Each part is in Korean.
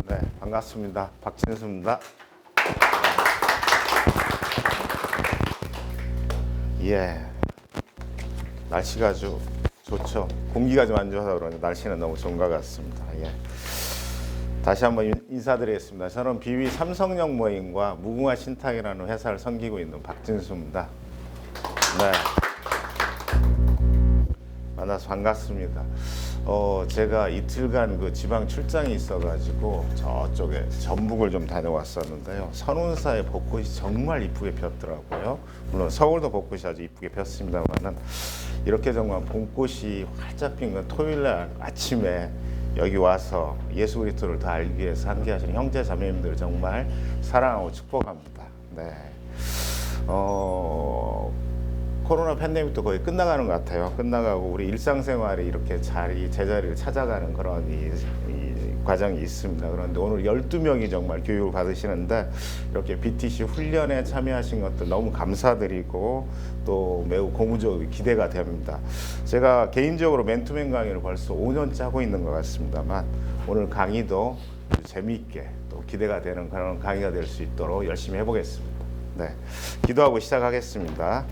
네, 반갑습니다. 박진수입니다. 예, 날씨가 아주 좋죠. 공기가 좀 안 좋아서 그런데 날씨는 너무 좋은 것 같습니다. 예. 다시 한번 인사드리겠습니다. 저는 비위 삼성역 모임과 무궁화 신탁이라는 회사를 섬기고 있는 박진수입니다. 네, 만나서 반갑습니다. 제가 이틀간 그 지방 출장이 있어가지고 저쪽에 전북을 좀 다녀왔었는데요. 선운사의 벚꽃이 정말 이쁘게 폈더라고요. 물론 서울도 벚꽃이 아주 이쁘게 폈습니다만은 이렇게 정말 봄꽃이 활짝 핀 건 토요일날 아침에 여기 와서 예수 그리스도를 더 알기 위해서 함께하시는 형제 자매님들 정말 사랑하고 축복합니다. 네. 코로나 팬데믹도 거의 끝나가는 것 같아요. 끝나가고 우리 일상생활이 이렇게 제자리를 찾아가는 그런 이 과정이 있습니다. 그런데 오늘 12명이 정말 교육을 받으시는데 이렇게 BTC 훈련에 참여하신 것들 너무 감사드리고 또 매우 고무적으로 기대가 됩니다. 제가 개인적으로 맨투맨 강의를 벌써 5년째 하고 있는 것 같습니다만 오늘 강의도 재미있게 또 기대가 되는 그런 강의가 될 수 있도록 열심히 해보겠습니다. 네, 기도하고 시작하겠습니다.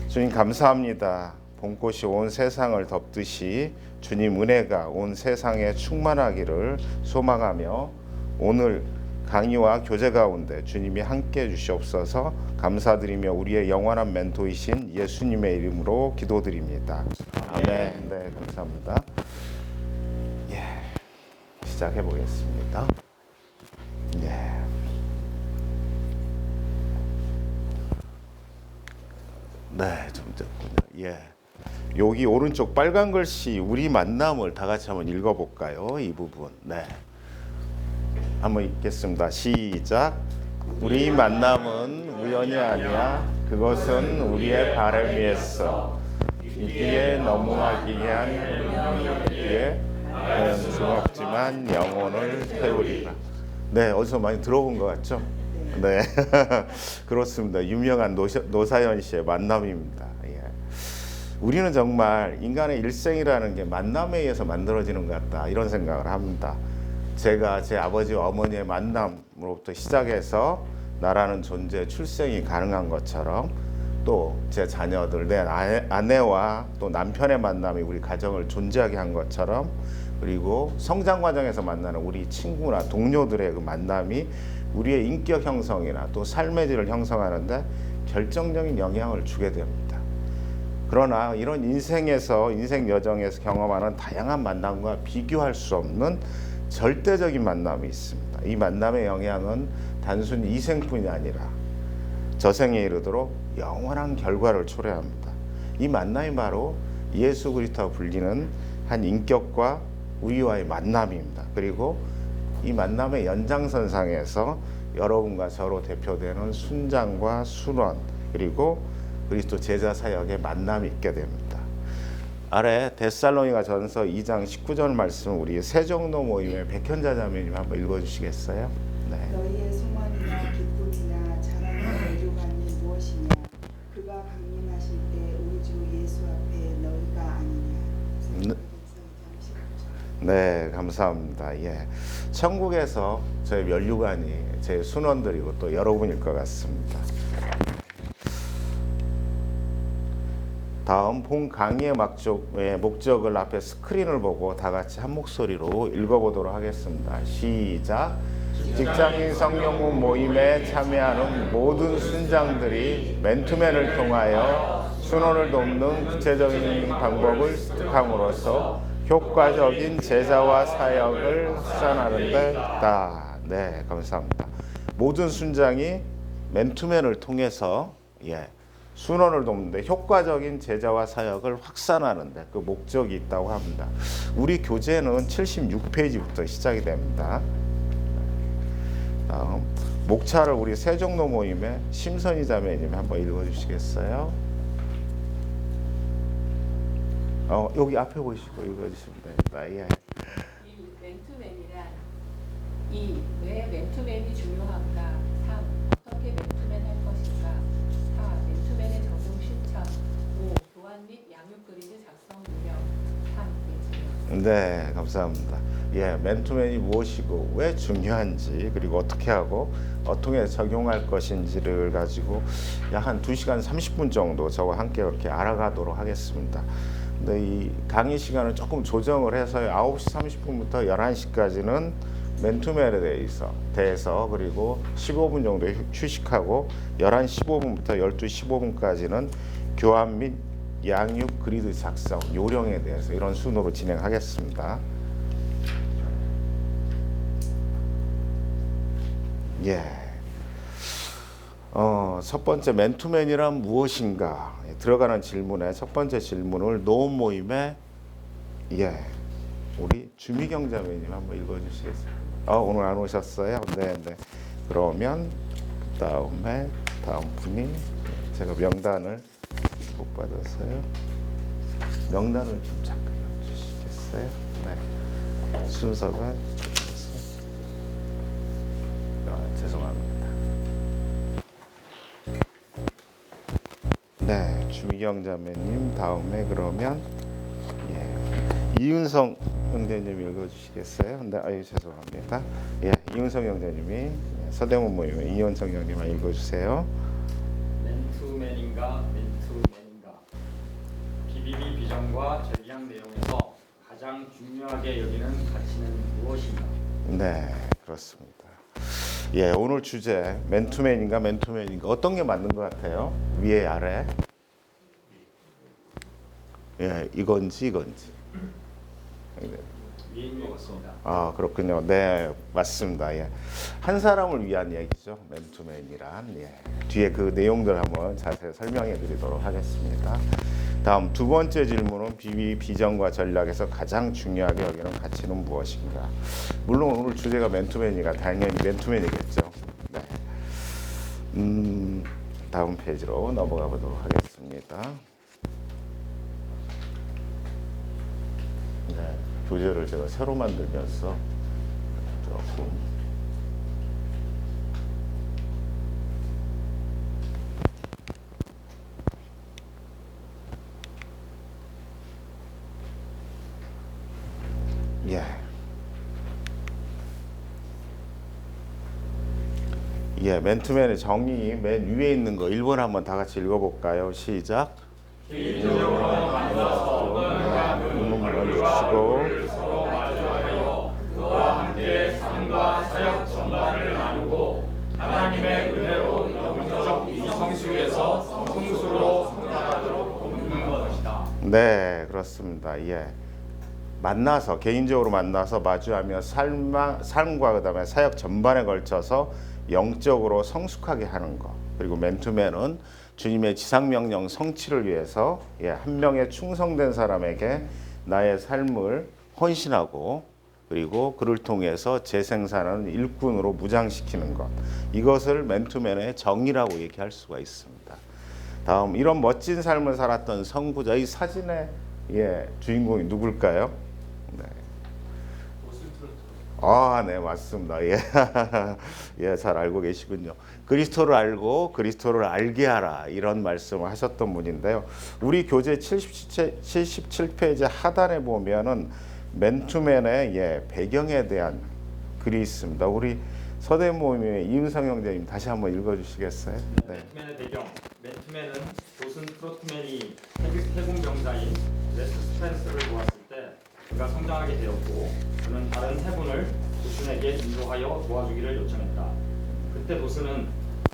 주님 감사합니다. 봄꽃이 온 세상을 덮듯이 주님 은혜가 온 세상에 충만하기를 소망하며 오늘 강의와 교제 가운데 주님이 함께 해주시옵소서. 감사드리며 우리의 영원한 멘토이신 예수님의 이름으로 기도드립니다. 아멘. 네, 감사합니다. 예, 시작해 보겠습니다. 예. 네, 좀 됐군요. 예. 여기 오른쪽 빨간 글씨 우리 만남을 다 같이 한번 읽어볼까요? 이 부분. 네. 한번 읽겠습니다. 시작. 우리 만남은 우연이 아니야. 그것은 우리의 바람이었어. 이기에 너무하기 위한 우리의 중없지만 영혼을 태우리라. 네, 어디서 많이 들어본 것 같죠? 네, 그렇습니다. 유명한 노사연 씨의 만남입니다. 예. 우리는 정말 인간의 일생이라는 게 만남에 의해서 만들어지는 것 같다 이런 생각을 합니다. 제가 제 아버지와 어머니의 만남으로부터 시작해서 나라는 존재의 출생이 가능한 것처럼 또 제 자녀들, 내 아내와 또 남편의 만남이 우리 가정을 존재하게 한 것처럼 그리고 성장 과정에서 만나는 우리 친구나 동료들의 그 만남이 우리의 인격 형성이나 또 삶의 질을 형성하는데 결정적인 영향을 주게 됩니다. 그러나 이런 인생 여정에서 경험하는 다양한 만남과 비교할 수 없는 절대적인 만남이 있습니다. 이 만남의 영향은 단순히 이생뿐이 아니라 저생에 이르도록 영원한 결과를 초래합니다. 이 만남이 바로 예수 그리스도와 불리는 한 인격과 우리와의 만남입니다. 그리고 이 만남의 연장선상에서 여러분과 저로 대표되는 순장과 순원 그리고 그리스도 제자 사역의 만남이 있게 됩니다. 아래 데살로니가 전서 2장 19절 말씀 우리 세종로 모임의 백현자 자매님 한번 읽어주시겠어요? 네. 너희의 소망이나 기쁨이나 자랑의 내류관이 무엇이냐? 그가 강림하실 때 우리 주 예수 앞에 너희가 아니냐? 네, 감사합니다. 예, 천국에서 저희 면류관이 제 순원들이고 또 여러분일 것 같습니다. 다음 본 강의의 목적을 앞에 스크린을 보고 다 같이 한 목소리로 읽어보도록 하겠습니다. 시작. 직장인 성령부 모임에 참여하는 모든 순장들이 맨투맨을 통하여 순원을 돕는 구체적인 방법을 습득함으로써 효과적인 제자와 사역을 수산하는 데 있다. 네, 감사합니다. 모든 순장이 맨투맨을 통해서 순원을 돕는데 효과적인 제자와 사역을 확산하는 데 그 목적이 있다고 합니다. 우리 교재는 76페이지부터 시작이 됩니다. 다음 목차를 우리 세종로 모임의 심선희 자매님 한번 읽어주시겠어요? 여기 앞에 보시고 읽어주시면 됩니다. 예. 이 맨투맨이란 왜 맨투맨이 중요한가? 3. 어떻게 맨투맨 할 것인가? 4. 맨투맨의 적용 실천. 5. 교환 및 양육 그리드 작성 유형. 3. 네, 감사합니다. 예, 맨투맨이 무엇이고 왜 중요한지 그리고 어떻게 하고 어떻게 적용할 것인지를 가지고 약 한 2시간 30분 정도 저와 함께 그렇게 알아가도록 하겠습니다. 근데 이 강의 시간을 조금 조정을 해서 9시 30분부터 11시까지는 맨투맨에 대해서 그리고 15분 정도 휴식하고 11시 15분부터 12시 15분까지는 교환 및 양육 그리드 작성 요령에 대해서 이런 순으로 진행하겠습니다. 예. 첫 번째 맨투맨이란 무엇인가? 들어가는 질문의 첫 번째 질문을 노원 모임에 우리 주미경 자매님 한번 읽어주시겠어요? 오늘 안 오셨어요? 네. 그러면 다음 분이 제가 명단을 못 받았어요. 명단을 좀 잠깐 주시겠어요? 네. 순서가 죄송합니다. 네, 주미경 자매님 다음에 그러면 이윤성 형제님 읽어주시겠어요? 네, 죄송합니다. 이윤성 형제님이 서대문 모임의 이윤성 형님만 읽어주세요. 맨투맨인가 BBB 비전과 전략 내용에서 가장 중요하게 여기는 가치는 무엇인가? 네, 그렇습니다. 오늘 주제 맨투맨인가 어떤 게 맞는 것 같아요? 위에 아래? 이건지 위인 것 같습니다. 그렇군요. 네, 맞습니다. 한 사람을 위한 얘기죠. 맨투맨이란. 뒤에 그 내용들 한번 자세히 설명해 드리도록 하겠습니다. 다음 두 번째 질문은 비전과 전략에서 가장 중요하게 여기는 가치는 무엇인가? 물론 오늘 주제가 맨투맨이니까 당연히 맨투맨이겠죠. 네. 다음 페이지로 넘어가 보도록 하겠습니다. 네, 교재를 제가 새로 만들면서 조금 맨투맨의 정의 맨 위에 있는 거 1번 한번 다 같이 읽어볼까요? 시작. 개인적으로 만나서 주시고 서로 마주하여 그와 함께 삶과 사역 전반을 나누고 하나님의 은혜로 영적 이성숙에서 성숙으로 성장하도록 돕는 것이다. 네, 그렇습니다. 만나서 개인적으로 만나서 마주하며 삶과 그다음에 사역 전반에 걸쳐서 영적으로 성숙하게 하는 것. 그리고 맨투맨은 주님의 지상명령 성취를 위해서 한 명의 충성된 사람에게 나의 삶을 헌신하고 그리고 그를 통해서 재생산하는 일꾼으로 무장시키는 것. 이것을 맨투맨의 정의라고 얘기할 수가 있습니다. 다음 이런 멋진 삶을 살았던 선구자. 이 사진의 주인공이 누굴까요? 네. 네, 맞습니다. 잘 알고 계시군요. 그리스도를 알고 그리스도를 알게 하라 이런 말씀을 하셨던 분인데요. 우리 교재 77페이지 하단에 보면은 맨투맨의 배경에 대한 글이 있습니다. 우리 서대 모임의 이윤성 형제님 다시 한번 읽어주시겠어요? 네. 맨투맨의 배경. 맨투맨은 조슨 트로트맨이 해군 병사인 레스 스펜스를 도왔을 때 그가 성장하게 되었고 그는 다른 해군을 도슨에게 인도하여 도와주기를 요청했다. 그때 도슨은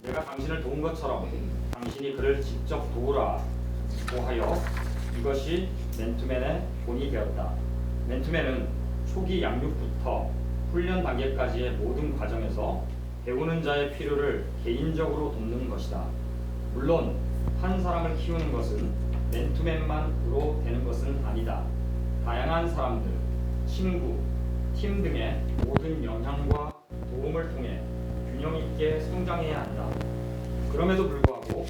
내가 당신을 도운 것처럼 당신이 그를 직접 도우라고 하여 이것이 맨투맨의 본이 되었다. 맨투맨은 초기 양육부터 훈련 단계까지의 모든 과정에서 배우는 자의 필요를 개인적으로 돕는 것이다. 물론 한 사람을 키우는 것은 맨투맨만으로 되는 것은 아니다. 다양한 사람들, 친구, 팀 등의 모든 영향과 도움을 통해 균형 있게 성장해야 한다. 그럼에도 불구하고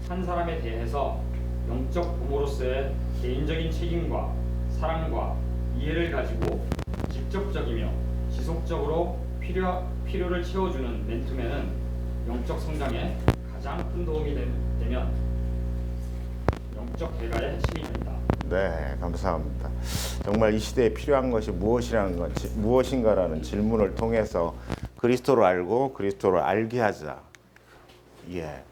한 사람에 대해서 영적 부모로서의 개인적인 책임과 사랑과 이해를 가지고 직접적이며 지속적으로 필요를 채워주는 맨투맨은 영적 성장에 가장 큰 도움이 되면 영적 개가의 핵심이 된다. 네, 감사합니다. 정말 이 시대에 필요한 것이 무엇인가라는 질문을 통해서 그리스도를 알고 그리스도를 알게 하자. 예,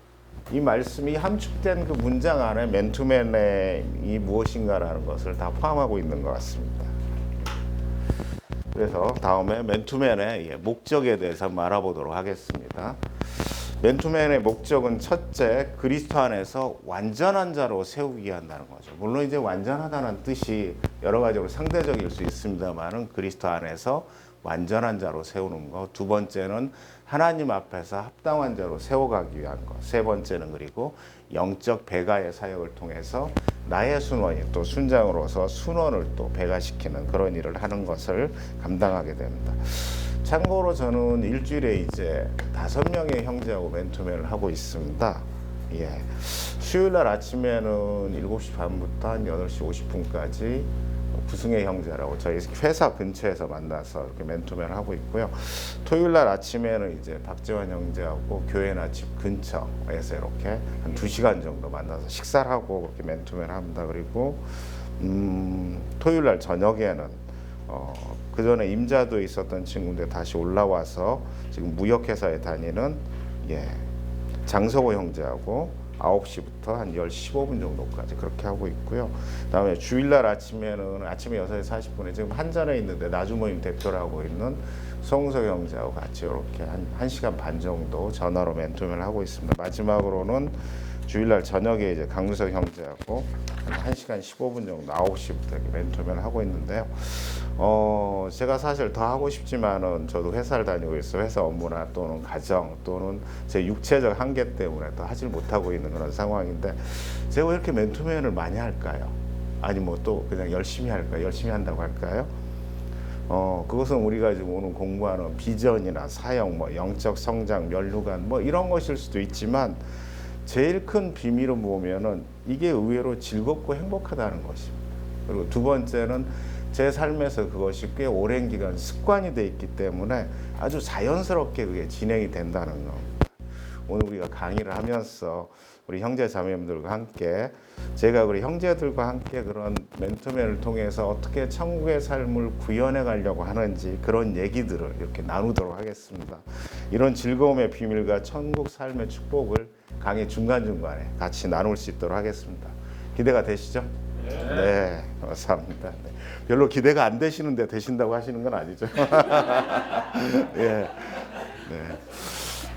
이 말씀이 함축된 그 문장 안에 맨투맨의 이 무엇인가라는 것을 다 포함하고 있는 것 같습니다. 그래서 다음에 맨투맨의 목적에 대해서 한번 알아보도록 하겠습니다. 맨투맨의 목적은 첫째, 그리스도 안에서 완전한 자로 세우기 한다는 거죠. 물론 이제 완전하다는 뜻이 여러 가지로 상대적일 수 있습니다만은 그리스도 안에서 완전한 자로 세우는 것. 두 번째는 하나님 앞에서 합당한 자로 세워가기 위한 것. 세 번째는 그리고 영적 배가의 사역을 통해서 나의 순원이 또 순장으로서 순원을 또 배가시키는 그런 일을 하는 것을 감당하게 됩니다. 참고로 저는 일주일에 이제 5명의 형제하고 맨투맨을 하고 있습니다. 예. 수요일 날 아침에는 7시 반부터 한 8시 50분까지 부승의 형제라고 저희 회사 근처에서 만나서 이렇게 맨투맨을 하고 있고요. 토요일 날 아침에는 이제 박재환 형제하고 교회나 집 근처에서 이렇게 한 2시간 정도 만나서 식사를 하고 그렇게 맨투맨을 합니다. 그리고 토요일 날 저녁에는 그 전에 임자도에 있었던 친구인데 다시 올라와서 지금 무역회사에 다니는 장석호 형제하고 9시부터 한 10시 15분 정도까지 그렇게 하고 있고요. 그다음에 주일날 아침에는 아침에 6시 40분에 지금 한전에 있는데 나주모임 대표를 하고 있는 송석 형제하고 같이 이렇게 한 1시간 반 정도 전화로 맨투맨을 하고 있습니다. 마지막으로는 주일날 저녁에 이제 강유석 형제하고 한 1시간 15분 정도 9시부터 이렇게 맨투맨을 하고 있는데요. 제가 사실 더 하고 싶지만은 저도 회사를 다니고 있어 회사 업무나 또는 가정 또는 제 육체적 한계 때문에 더 하질 못하고 있는 그런 상황인데 제가 왜 이렇게 맨투맨을 많이 할까요? 아니 뭐 또 그냥 열심히 할까요? 열심히 한다고 할까요? 그것은 우리가 지금 오늘 공부하는 비전이나 사역, 뭐 영적 성장, 면류관 뭐 이런 것일 수도 있지만 제일 큰 비밀은 보면은 이게 의외로 즐겁고 행복하다는 것입니다. 그리고 두 번째는 제 삶에서 그것이 꽤 오랜 기간 습관이 돼 있기 때문에 아주 자연스럽게 그게 진행이 된다는 겁니다. 오늘 우리가 강의를 하면서 우리 형제 자매님들과 함께 제가 우리 형제들과 함께 그런 맨투맨을 통해서 어떻게 천국의 삶을 구현해 가려고 하는지 그런 얘기들을 이렇게 나누도록 하겠습니다. 이런 즐거움의 비밀과 천국 삶의 축복을 강의 중간중간에 같이 나눌 수 있도록 하겠습니다. 기대가 되시죠? 네, 감사합니다. 네. 별로 기대가 안 되시는데 되신다고 하시는 건 아니죠? 예. 네.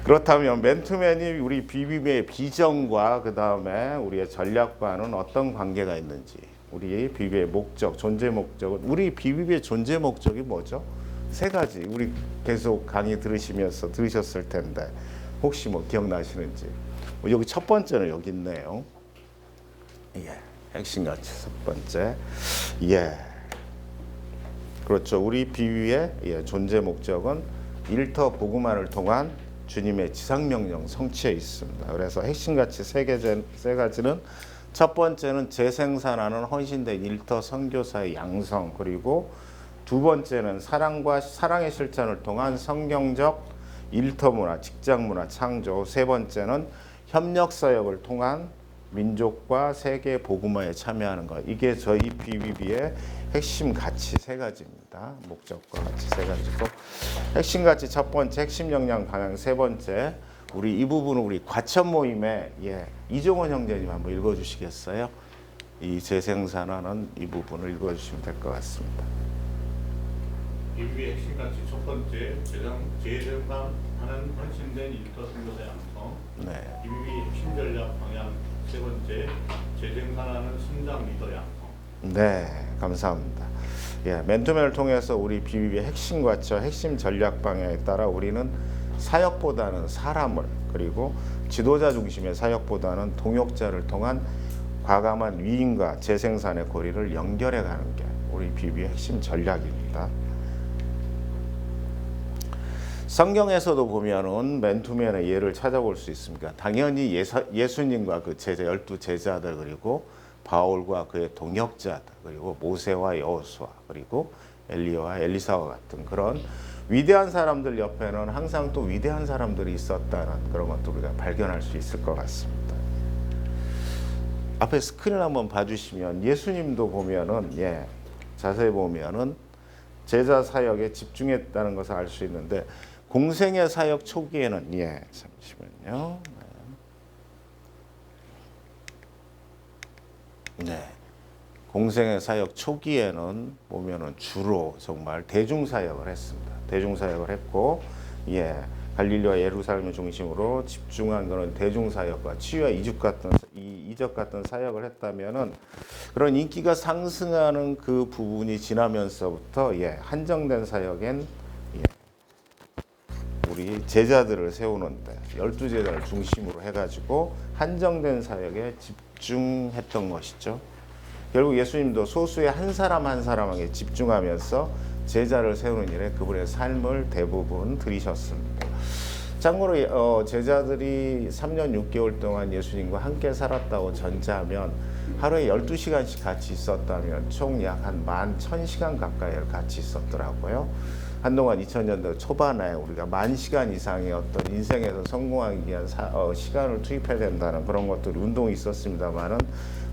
그렇다면 맨투맨이 우리 비비비의 비전과 그 다음에 우리의 전략과는 어떤 관계가 있는지, 우리 비비비의 목적, 존재 목적은 우리 비비비의 존재 목적이 뭐죠? 3가지 우리 계속 강의 들으시면서 들으셨을 텐데 혹시 뭐 기억나시는지? 여기 첫 번째는 여기 있네요. 예, 핵심가치 첫 번째. 예, 그렇죠. 우리 비비비의 존재 목적은 일터 복음화를 통한 주님의 지상명령 성취에 있습니다. 그래서 핵심가치 3가지는 첫 번째는 재생산하는 헌신된 일터 선교사의 양성, 그리고 두 번째는 사랑의 실천을 통한 성경적 일터 문화, 직장 문화 창조, 세 번째는 협력 사역을 통한 민족과 세계 복음화에 참여하는 것. 이게 저희 BBB의 핵심 가치 3가지입니다. 목적과 가치 3가지고 핵심 가치 첫 번째, 핵심 역량 방향 세 번째. 우리 이 부분은 우리 과천 모임에 이종원 형제님 한번 읽어주시겠어요? 이 재생산하는 이 부분을 읽어주시면 될 것 같습니다. BBB의 핵심 가치 첫 번째, 재생산하는 헌신된 일터 선교사 양성. 네. BBB 핵심 전략 방향 세 번째, 재생산하는 순장 리더 양성. 네, 감사합니다. 맨투맨을 통해서 우리 BBB의 핵심 가치와 핵심 전략 방향에 따라 우리는 사역보다는 사람을, 그리고 지도자 중심의 사역보다는 동역자를 통한 과감한 위임과 재생산의 고리를 연결해 가는 게 우리 BBB의 핵심 전략입니다. 성경에서도 보면은 맨투맨의 예를 찾아볼 수 있습니다. 당연히 예수님과 그 제자 12제자들, 그리고 바울과 그의 동역자들, 그리고 모세와 여호수아, 그리고 엘리야와 엘리사와 같은 그런 위대한 사람들 옆에는 항상 또 위대한 사람들이 있었다는 그런 것도 우리가 발견할 수 있을 것 같습니다. 앞에 스크린 한번 봐주시면 예수님도 보면은 자세히 보면은 제자 사역에 집중했다는 것을 알 수 있는데 공생의 사역 초기에는 잠시만요. 공생의 사역 초기에는 보면은 주로 정말 대중 사역을 했습니다. 대중 사역을 했고 갈릴리와 예루살렘을 중심으로 집중한 그런 대중 사역과 치유와 이적 같은 사역을 했다면은 그런 인기가 상승하는 그 부분이 지나면서부터 한정된 사역엔 우리 제자들을 세우는데 12제자를 중심으로 해가지고 한정된 사역에 집중했던 것이죠. 결국 예수님도 소수의 한 사람 한 사람에게 집중하면서 제자를 세우는 일에 그분의 삶을 대부분 들이셨습니다. 참고로 제자들이 3년 6개월 동안 예수님과 함께 살았다고 전제하면 하루에 12시간씩 같이 있었다면 총 약 한 11,000시간 가까이를 같이 있었더라고요. 한동안 2000년대 초반에 우리가 10,000시간 이상의 어떤 인생에서 성공하기 위한 시간을 투입해야 된다는 그런 것들이 운동이 있었습니다만은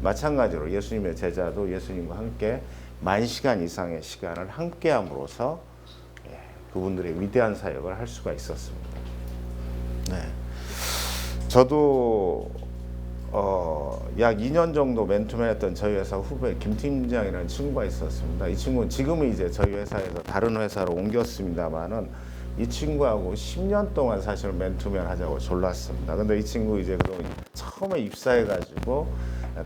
마찬가지로 예수님의 제자도 예수님과 함께 10,000시간 이상의 시간을 함께함으로써 그분들의 위대한 사역을 할 수가 있었습니다. 저도 약 2년 정도 맨투맨 했던 저희 회사 후배 김 팀장이라는 친구가 있었습니다. 이 친구는 지금은 이제 저희 회사에서 다른 회사로 옮겼습니다만은 이 친구하고 10년 동안 사실 맨투맨 하자고 졸랐습니다. 근데 이 친구 이제 처음에 입사해가지고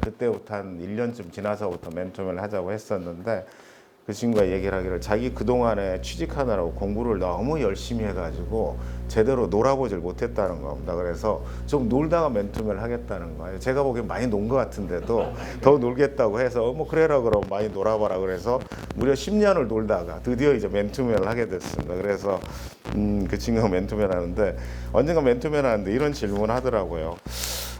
그때부터 한 1년쯤 지나서부터 맨투맨을 하자고 했었는데 그 친구가 얘기를 하기를 자기 그동안에 취직하느라고 공부를 너무 열심히 해가지고 제대로 놀아보질 못했다는 겁니다. 그래서 좀 놀다가 맨투맨을 하겠다는 거예요. 제가 보기엔 많이 논 것 같은데도 더 놀겠다고 해서 그래라 그럼 많이 놀아봐라 그래서 무려 10년을 놀다가 드디어 이제 맨투맨을 하게 됐습니다. 그래서 그 친구가 맨투맨 하는데 언젠가 맨투맨 하는데 이런 질문을 하더라고요.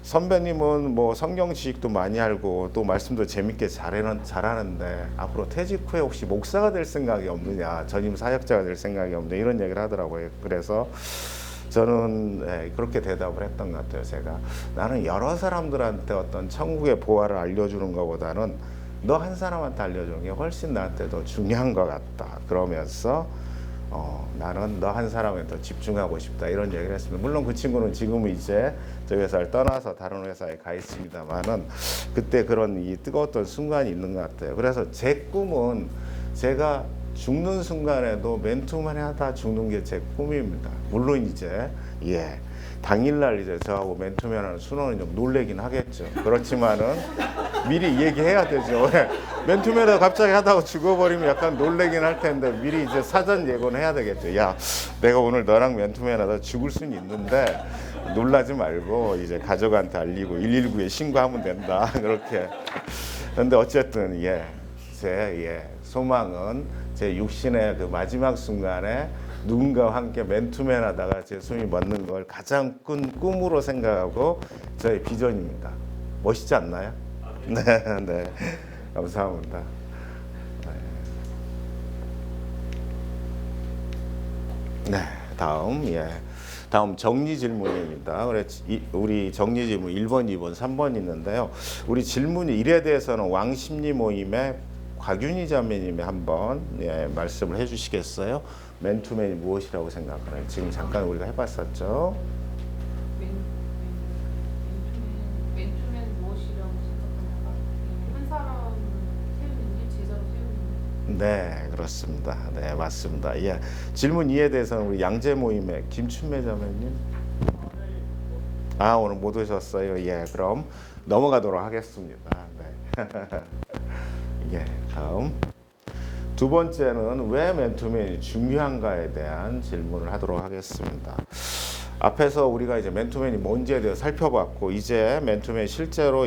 선배님은 성경 지식도 많이 알고 또 말씀도 재밌게 잘하는데 앞으로 퇴직 후에 혹시 목사가 될 생각이 없느냐, 전임 사역자가 될 생각이 없느냐 이런 얘기를 하더라고요. 그래서 저는 그렇게 대답을 했던 것 같아요. 제가 나는 여러 사람들한테 어떤 천국의 보화를 알려주는 것보다는 너 한 사람한테 알려주는 게 훨씬 나한테 더 중요한 것 같다. 그러면서 나는 너 한 사람에 더 집중하고 싶다 이런 얘기를 했습니다. 물론 그 친구는 지금은 이제 저희 회사를 떠나서 다른 회사에 가 있습니다만은 그때 그런 이 뜨거웠던 순간이 있는 것 같아요. 그래서 제 꿈은 제가 죽는 순간에도 맨투맨 하다 죽는 게 제 꿈입니다. 물론 이제 당일날 이제 저하고 맨투맨하는 순원은 좀 놀래긴 하겠죠. 그렇지만은 미리 얘기해야 되죠. 맨투맨을 갑자기 하다가 죽어버리면 약간 놀래긴 할 텐데 미리 이제 사전 예고는 해야 되겠죠. 야, 내가 오늘 너랑 맨투맨 하다 죽을 수는 있는데 놀라지 말고 이제 가족한테 알리고 119에 신고하면 된다. 그렇게. 그런데 어쨌든 제 소망은 제 육신의 그 마지막 순간에 누군가와 함께 맨투맨 하다가 제 숨이 멎는 걸 가장 큰 꿈으로 생각하고 저의 비전입니다. 멋있지 않나요? 네. 감사합니다. 다음 정리 질문입니다. 우리 정리 질문 1번, 2번, 3번 있는데요. 우리 질문 1에 대해서는 왕심리 모임의 곽윤희 자매님이 한번 말씀을 해주시겠어요? 맨투맨이 무엇이라고 생각하나요? 지금 잠깐 우리가 해봤었죠. 맨투맨 무엇이라고 생각하냐가 한 사람을 세우는 일, 제자로 세우는 일. 네, 그렇습니다. 네, 맞습니다. 질문 2에 대해서는 우리 양재 모임의 김춘매 자매님. 오늘 못 오셨어요. 그럼 넘어가도록 하겠습니다. 다음. 두 번째는 왜 맨투맨이 중요한가에 대한 질문을 하도록 하겠습니다. 앞에서 우리가 이제 맨투맨이 뭔지에 대해서 살펴봤고 이제 맨투맨이 실제로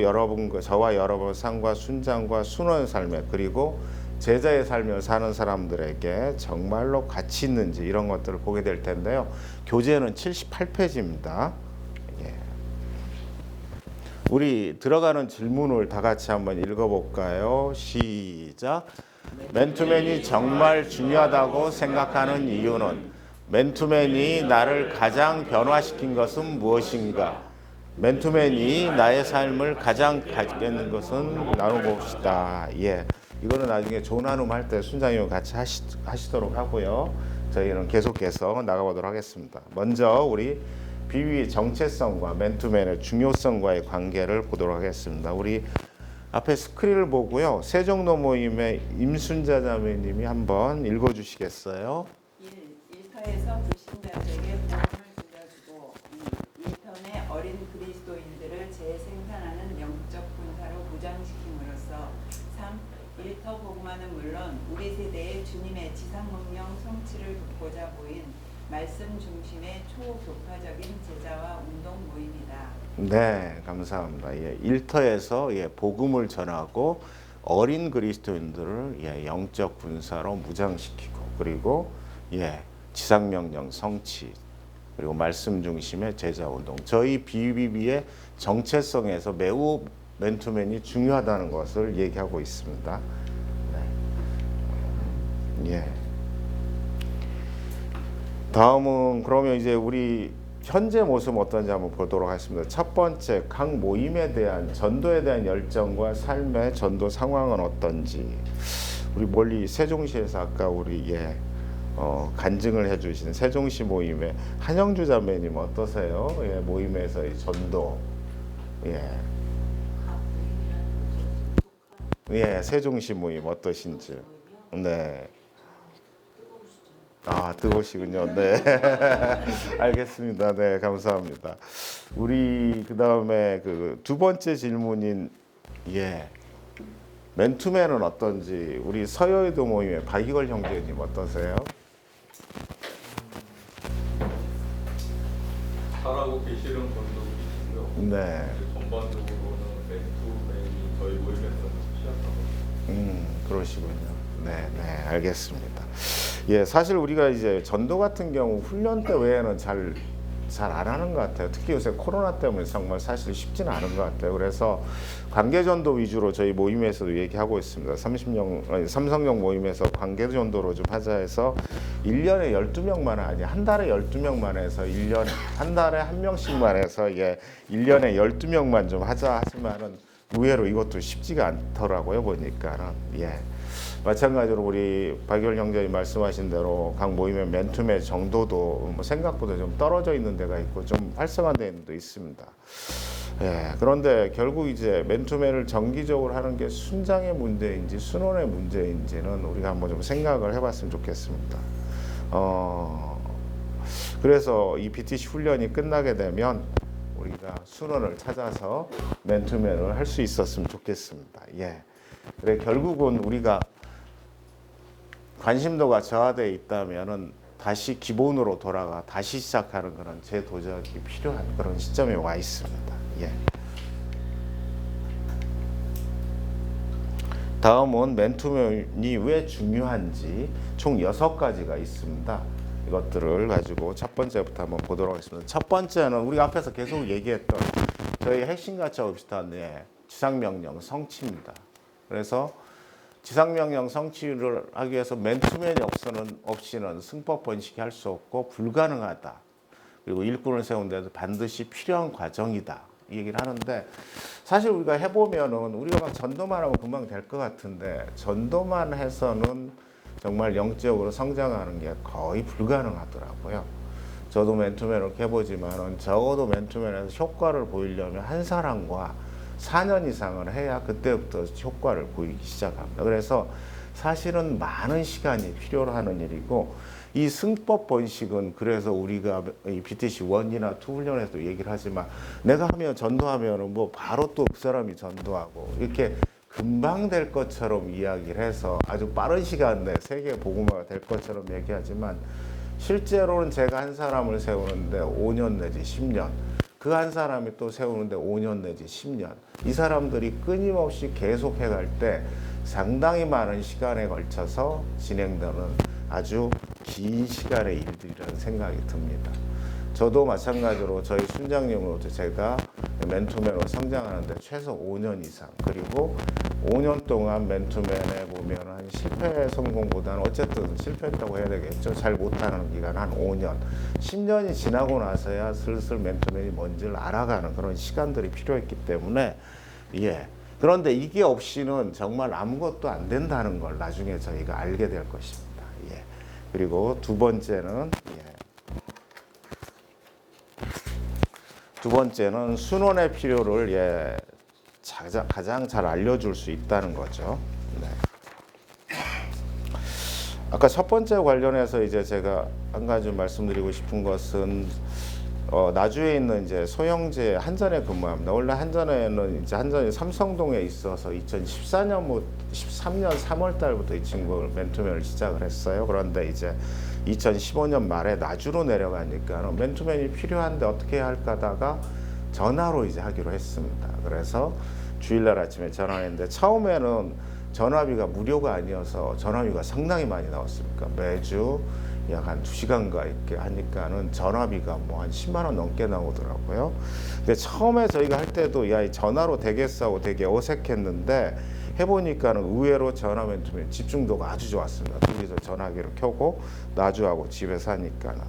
저와 여러분 삶과 순장과 순원의 삶에 그리고 제자의 삶을 사는 사람들에게 정말로 가치 있는지 이런 것들을 보게 될 텐데요. 교재는 78페이지입니다. 우리 들어가는 질문을 다 같이 한번 읽어볼까요? 시작. 맨투맨이 정말 중요하다고 생각하는 이유는 맨투맨이 나를 가장 변화시킨 것은 무엇인가? 맨투맨이 나의 삶을 가장 가지는 것은 나눠봅시다. 예, 이거는 나중에 좋은 한움 할 때 순장님 같이 하시도록 하고요. 저희는 계속해서 나가보도록 하겠습니다. 먼저 우리 비비의 정체성과 맨투맨의 중요성과의 관계를 보도록 하겠습니다. 우리 앞에 스크린을 보고요. 세종로 모임의 임순자 자매님이 한번 읽어주시겠어요? 1터에서 불신자들에게 보험을 들려주고 2편의 어린 그리스도인들을 재생산하는 영적 군사로 무장시킴으로써 3. 1터 복음화는 물론 우리 세대의 주님의 지상명령 성취를 돕고자 모인 말씀 중심의 초교파적인 제자와 운동 모임이다. 네, 감사합니다. 예, 1터에서 예, 복음을 전하고 어린 그리스도인들을 예, 영적 군사로 무장시키고 그리고 예, 지상명령 성취 그리고 말씀 중심의 제자 운동. 저희 BBB의 정체성에서 매우 맨투맨이 중요하다는 것을 얘기하고 있습니다. 네. 예. 다음은 그러면 이제 우리 현재 모습 어떤지 한번 보도록 하겠습니다. 첫 번째, 각 모임에 대한 전도에 대한 열정과 삶의 전도 상황은 어떤지. 우리 멀리 세종시에서 아까 우리 간증을 해주신 세종시 모임의 한영주 자매님 어떠세요? 예, 모임에서의 전도. 예, 세종시 모임 어떠신지. 네. 아, 뜨거우시군요. 네. 알겠습니다. 네, 감사합니다. 우리 그다음에 그 두 번째 질문인 맨투맨은 어떤지 우리 서여의도 모임의 박이걸 형제님 어떠세요? 잘하고 계시는 분도 계시고요. 네. 전반적으로는 맨투맨이 저희 모임에서 시작하고 그러시군요. 네, 네, 알겠습니다. 예, 사실 우리가 이제 전도 같은 경우 훈련 때 외에는 잘 안 하는 것 같아요. 특히 요새 코로나 때문에 정말 사실 쉽지는 않은 것 같아요. 그래서 관계전도 위주로 저희 모임에서도 얘기하고 있습니다. 삼성역 모임에서 관계전도로 좀 하자 해서 1년에 12명만 아니 한 달에 12명만 해서 한 달에 한 명씩만 해서 1년에 12명만 좀 하자 하지만은 의외로 이것도 쉽지가 않더라고요. 보니까는. 예. 마찬가지로 우리 박열 형제님 말씀하신 대로 각 모임의 맨투맨 정도도 생각보다 좀 떨어져 있는 데가 있고 좀 활성화되어 있는 데도 있습니다. 예, 그런데 결국 이제 맨투맨을 정기적으로 하는 게 순장의 문제인지 순원의 문제인지는 우리가 한번 좀 생각을 해봤으면 좋겠습니다. 그래서 이 BTC 훈련이 끝나게 되면 우리가 순원을 찾아서 맨투맨을 할 수 있었으면 좋겠습니다. 예. 그래 결국은 우리가 관심도가 저하되어 있다면은 다시 기본으로 돌아가 다시 시작하는 그런 재도전이 필요한 그런 시점에 와 있습니다. 예. 다음은 맨투맨이 왜 중요한지 총 6가지가 있습니다. 이것들을 가지고 첫 번째부터 한번 보도록 하겠습니다. 첫 번째는 우리가 앞에서 계속 얘기했던 저희 핵심 가치와 비슷한 지상명령 성취입니다. 그래서 지상명령 성취를 하기 위해서 맨투맨이 없이는 승법 번식이 할 수 없고 불가능하다. 그리고 일꾼을 세우는데도 반드시 필요한 과정이다. 이 얘기를 하는데 사실 우리가 해보면은 우리가 막 전도만 하면 금방 될 것 같은데 전도만 해서는 정말 영적으로 성장하는 게 거의 불가능하더라고요. 저도 맨투맨을 해보지만은 적어도 맨투맨에서 효과를 보이려면 한 사람과 4년 이상을 해야 그때부터 효과를 보이기 시작합니다. 그래서 사실은 많은 시간이 필요로 하는 일이고 이 승법 번식은 그래서 우리가 이 BTC 1이나 2 훈련에서도 얘기를 하지만 내가 하면 전도하면 뭐 바로 또 그 사람이 전도하고 이렇게 금방 될 것처럼 이야기를 해서 아주 빠른 시간 내에 세계 복음화가 될 것처럼 얘기하지만 실제로는 제가 한 사람을 세우는데 5년 내지 10년 그 한 사람이 또 세우는데 5년 내지 10년 이 사람들이 끊임없이 계속해 갈 때 상당히 많은 시간에 걸쳐서 진행되는 아주 긴 시간의 일들이라는 생각이 듭니다. 저도 마찬가지로 저희 순장님으로도 제가 맨투맨으로 성장하는데 최소 5년 이상 그리고 5년 동안 맨투맨에 보면 한 실패 성공보다는 어쨌든 실패했다고 해야 되겠죠. 잘 못하는 기간 한 5년, 10년이 지나고 나서야 슬슬 맨투맨이 뭔지를 알아가는 그런 시간들이 필요했기 때문에 예. 그런데 이게 없이는 정말 아무것도 안 된다는 걸 나중에 저희가 알게 될 것입니다. 예. 그리고 두 번째는 순원의 필요를 가장 잘 알려줄 수 있다는 거죠. 네. 아까 첫 번째 관련해서 이제 제가 한 가지 말씀드리고 싶은 것은 나주에 있는 이제 소영제 한전에 근무합니다. 원래 한전이 삼성동에 있어서 2013년 3월 달부터 이 친구 맨투맨을 시작을 했어요. 그런데 이제 2015년 말에 나주로 내려가니까 맨투맨이 필요한데 어떻게 해야 할까 하다가 전화로 이제 하기로 했습니다. 그래서 주일날 아침에 전화했는데 처음에는 전화비가 무료가 아니어서 전화비가 상당히 많이 나왔습니까? 매주 약 한 2시간가 이렇게 하니까는 전화비가 뭐 한 10만 원 넘게 나오더라고요. 근데 처음에 저희가 할 때도 야, 이 전화로 되겠어 하고 되게 어색했는데 해보니까는 의외로 전화 맨투맨 집중도가 아주 좋았습니다. 둘이서 전화기를 켜고 나주하고 집에서 하니까는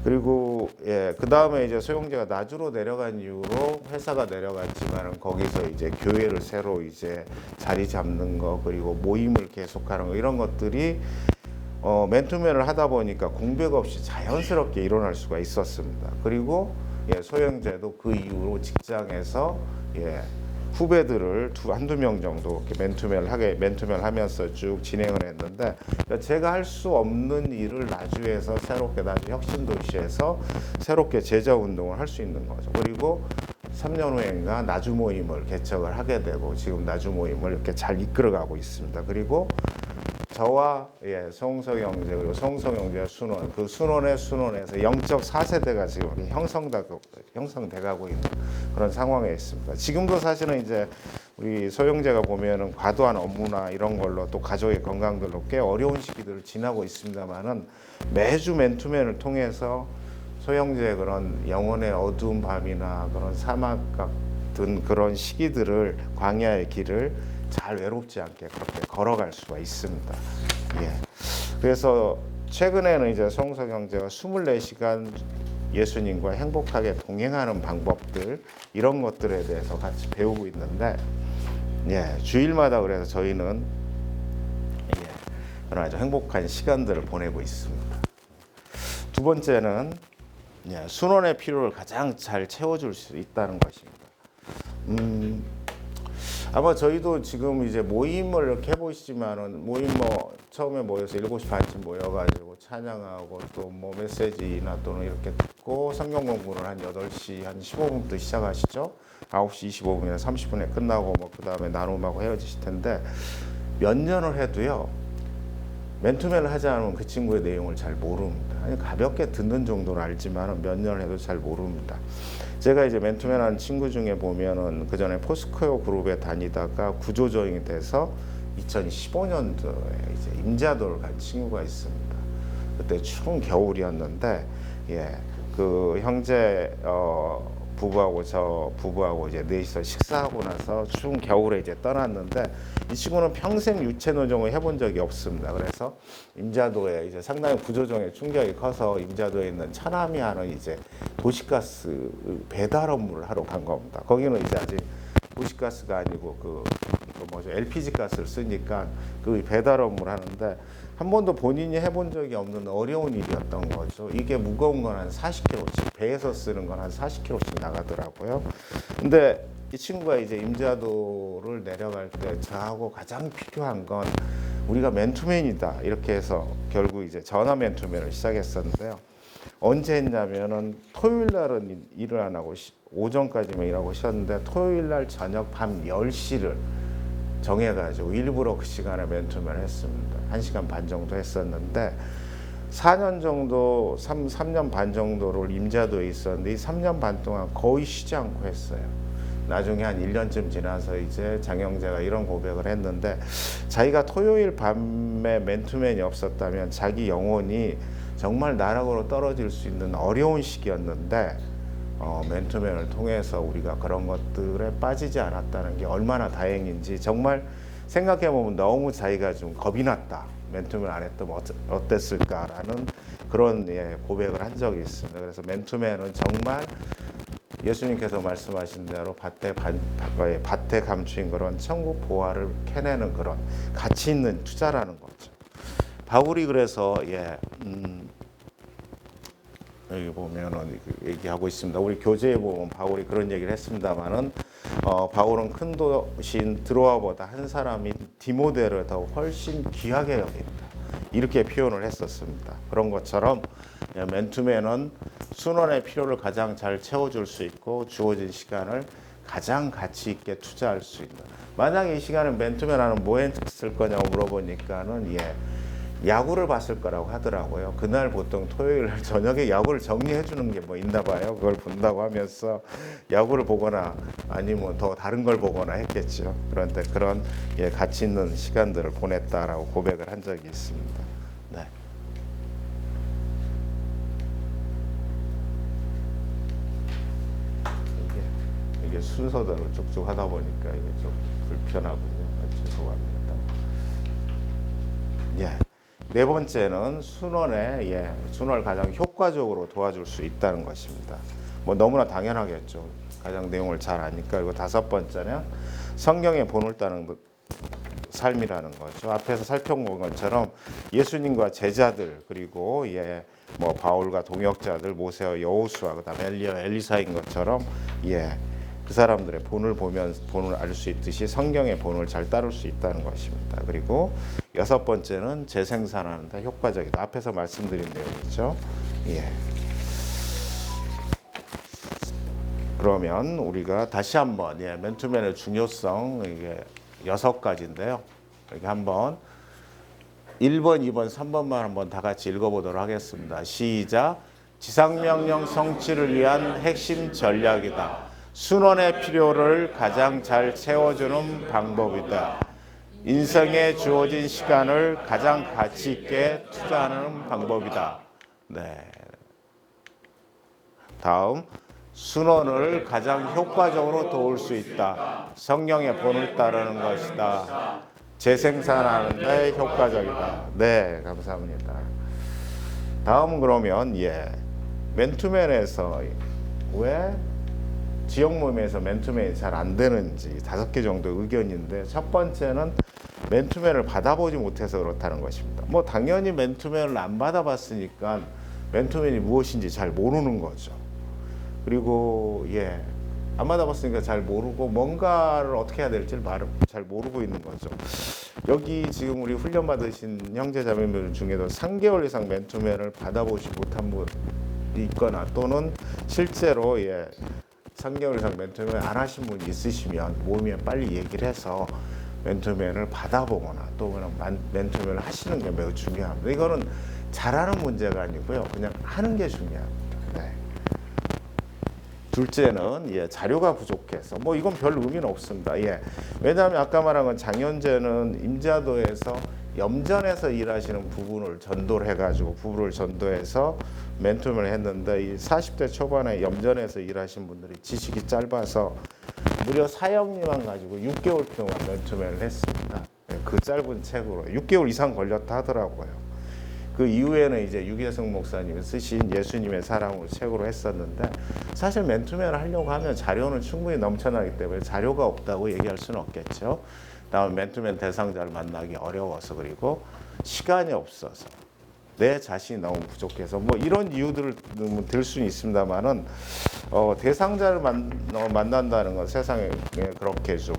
그리고 그 다음에 이제 소영재가 나주로 내려간 이후로 회사가 내려갔지만은 거기서 이제 교회를 새로 이제 자리 잡는 거 그리고 모임을 계속하는 거 이런 것들이 맨투맨을 하다 보니까 공백 없이 자연스럽게 일어날 수가 있었습니다. 그리고 소영재도 그 이후로 직장에서 후배들을 한두 명 정도 이렇게 맨투맨을 하면서 쭉 진행을 했는데 제가 할 수 없는 일을 나주에서 새롭게 나주 혁신도시에서 새롭게 제자 운동을 할 수 있는 거죠. 그리고 3년 후엔가 나주 모임을 개척을 하게 되고 지금 나주 모임을 이렇게 잘 이끌어가고 있습니다. 그리고 저와 송석 형제 그리고 송석 형제 순원 그 순원의 순원에서 영적 4세대가 지금 형성돼가고 있는 그런 상황에 있습니다. 지금도 사실은 이제 우리 소영재가 보면은 과도한 업무나 이런 걸로 또 가족의 건강들로 꽤 어려운 시기들을 지나고 있습니다만은 매주 맨투맨을 통해서 소영재의 그런 영혼의 어두운 밤이나 그런 사막 같은 그런 시기들을 광야의 길을 잘 외롭지 않게 그렇게 걸어갈 수가 있습니다. 그래서 최근에는 이제 송석 형제가 24시간 예수님과 행복하게 동행하는 방법들 이런 것들에 대해서 같이 배우고 있는데 주일마다 그래서 저희는 그런 아주 행복한 시간들을 보내고 있습니다. 두 번째는 순원의 필요를 가장 잘 채워줄 수 있다는 것입니다. 아마 저희도 지금 이제 모임을 이렇게 해보시지만은 모임 처음에 모여서 7시 반쯤 모여가지고 찬양하고 또 뭐 메시지나 또는 이렇게 듣고 성경 공부를 한 8시 한 15분부터 시작하시죠. 9시 25분이나 30분에 끝나고 그 다음에 나눔하고 헤어지실 텐데 몇 년을 해도요. 맨투맨을 하지 않으면 그 친구의 내용을 잘 모릅니다. 아니, 가볍게 듣는 정도는 알지만 몇 년을 해도 잘 모릅니다. 제가 이제 맨투맨 하는 친구 중에 보면은 그 전에 포스코어 그룹에 다니다가 구조조정이 돼서 2015년도에 이제 임자도를 간 친구가 있습니다. 그때 추운 겨울이었는데 그 형제 부부하고 저 부부하고 이제 넷이서 식사하고 나서 추운 겨울에 이제 떠났는데 이 친구는 평생 유체 노동을 해본 적이 없습니다. 그래서 임자도에 이제 상당히 구조조정에 충격이 커서 임자도에 있는 차남이 하는 이제 도시가스 배달 업무를 하러 간 겁니다. 거기는 이제 아직 도시가스가 아니고 LPG 가스를 쓰니까 그 배달 업무를 하는데 한 번도 본인이 해본 적이 없는 어려운 일이었던 거죠. 이게 무거운 건 한 40kg씩, 배에서 쓰는 건 한 40kg씩 나가더라고요. 근데 이 친구가 이제 임자도를 내려갈 때 저하고 가장 필요한 건 우리가 맨투맨이다 이렇게 해서 결국 이제 전화 맨투맨을 시작했었는데요. 언제 했냐면은 토요일 날은 일을 안 하고 오전까지만 일하고 쉬었는데 토요일 날 저녁 밤 10시를 정해가지고 일부러 그 시간에 맨투맨을 했습니다. 1시간 반 정도 했었는데 4년 정도, 3년 반 정도를 임자도에 있었는데 이 3년 반 동안 거의 쉬지 않고 했어요. 나중에 한 1년쯤 지나서 이제 장영재가 이런 고백을 했는데 자기가 토요일 밤에 맨투맨이 없었다면 자기 영혼이 정말 나락으로 떨어질 수 있는 어려운 시기였는데 맨투맨을 통해서 우리가 그런 것들에 빠지지 않았다는 게 얼마나 다행인지 정말 생각해보면 너무 자기가 좀 겁이 났다. 맨투맨 안 했으면 어땠을까라는 그런 고백을 한 적이 있습니다. 그래서 맨투맨은 정말 예수님께서 말씀하신 대로 밭에 감추인 그런 천국 보화를 캐내는 그런 가치 있는 투자라는 거죠. 바울이 그래서 여기 보면은 얘기하고 있습니다. 우리 교재에 보면 바울이 그런 얘기를 했습니다만은 바울은 큰 도시인 드로아보다 한 사람인 디모데를 더 훨씬 귀하게 여긴다. 이렇게 표현을 했었습니다. 그런 것처럼 맨투맨은 순원의 필요를 가장 잘 채워줄 수 있고 주어진 시간을 가장 가치 있게 투자할 수 있는. 만약에 이 시간을 맨투맨하는 뭐 했을 거냐고 물어보니까는 야구를 봤을 거라고 하더라고요. 그날 보통 토요일 날 저녁에 야구를 정리해 주는 게 뭐 있나 봐요. 그걸 본다고 하면서 야구를 보거나 아니면 더 다른 걸 보거나 했겠죠. 그런데 그런 가치 있는 시간들을 보냈다라고 고백을 한 적이 있습니다. 네. 이게 순서대로 쭉쭉 하다 보니까 이게 좀 불편하군요. 죄송합니다. 네 번째는 순원을 가장 효과적으로 도와줄 수 있다는 것입니다. 뭐 너무나 당연하겠죠. 가장 내용을 잘 아니까. 그리고 다섯 번째는 성경의 본을 따는 삶이라는 거죠. 앞에서 살펴본 것처럼 예수님과 제자들 그리고 뭐 바울과 동역자들 모세와 여호수아 그다음에 엘리야 엘리사인 것처럼 그 사람들의 본을 보면 본을 알 수 있듯이 성경의 본을 잘 따를 수 있다는 것입니다. 그리고 여섯 번째는 재생산하는 데 효과적이다. 앞에서 말씀드린 내용이죠. 그러면 우리가 다시 한번 맨투맨의 중요성 이게 6가지인데요. 이렇게 한번 1번, 2번, 3번만 한번 다 같이 읽어보도록 하겠습니다. 시작. 지상명령 성취를 위한 핵심 전략이다. 순원의 필요를 가장 잘 채워주는 방법이다. 인생에 주어진 시간을 가장 가치 있게 투자하는 방법이다. 네. 다음, 순원을 가장 효과적으로 도울 수 있다. 성령의 본을 따르는 것이다. 재생산하는 데 효과적이다. 네, 감사합니다. 다음 그러면 맨투맨에서 왜 지역 모임에서 맨투맨이 잘 안 되는지 5개 정도 의견인데, 첫 번째는 맨투맨을 받아보지 못해서 그렇다는 것입니다. 뭐 당연히 맨투맨을 안 받아봤으니까 맨투맨이 무엇인지 잘 모르는 거죠. 그리고 안 받아봤으니까 잘 모르고 뭔가를 어떻게 해야 될지 잘 모르고 있는 거죠. 여기 지금 우리 훈련 받으신 형제자매들 중에도 3개월 이상 맨투맨을 받아보지 못한 분이 있거나 또는 실제로 3개월 이상 맨투맨 안 하신 분이 있으시면 모임에 빨리 얘기를 해서 맨투맨을 받아보거나 또 맨투맨을 하시는 게 매우 중요합니다. 이거는 잘하는 문제가 아니고요. 그냥 하는 게 중요합니다. 네. 둘째는 자료가 부족해서 뭐 이건 별 의미는 없습니다. 왜냐하면 아까 말한 건 장현재는 임자도에서 염전에서 일하시는 부부를 전도해서 맨투맨을 했는데 이 40대 초반에 염전에서 일하신 분들이 지식이 짧아서 무려 사형리만 가지고 6개월 동안 맨투맨을 했습니다. 그 짧은 책으로 6개월 이상 걸렸다 하더라고요. 그 이후에는 이제 유계성 목사님이 쓰신 예수님의 사랑으로 책으로 했었는데, 사실 맨투맨을 하려고 하면 자료는 충분히 넘쳐나기 때문에 자료가 없다고 얘기할 수는 없겠죠. 다음 맨투맨 대상자를 만나기 어려워서, 그리고 시간이 없어서, 내 자신이 너무 부족해서, 뭐 이런 이유들을 들 수는 있습니다만은 대상자를 만난다는 건 세상에 그렇게 좀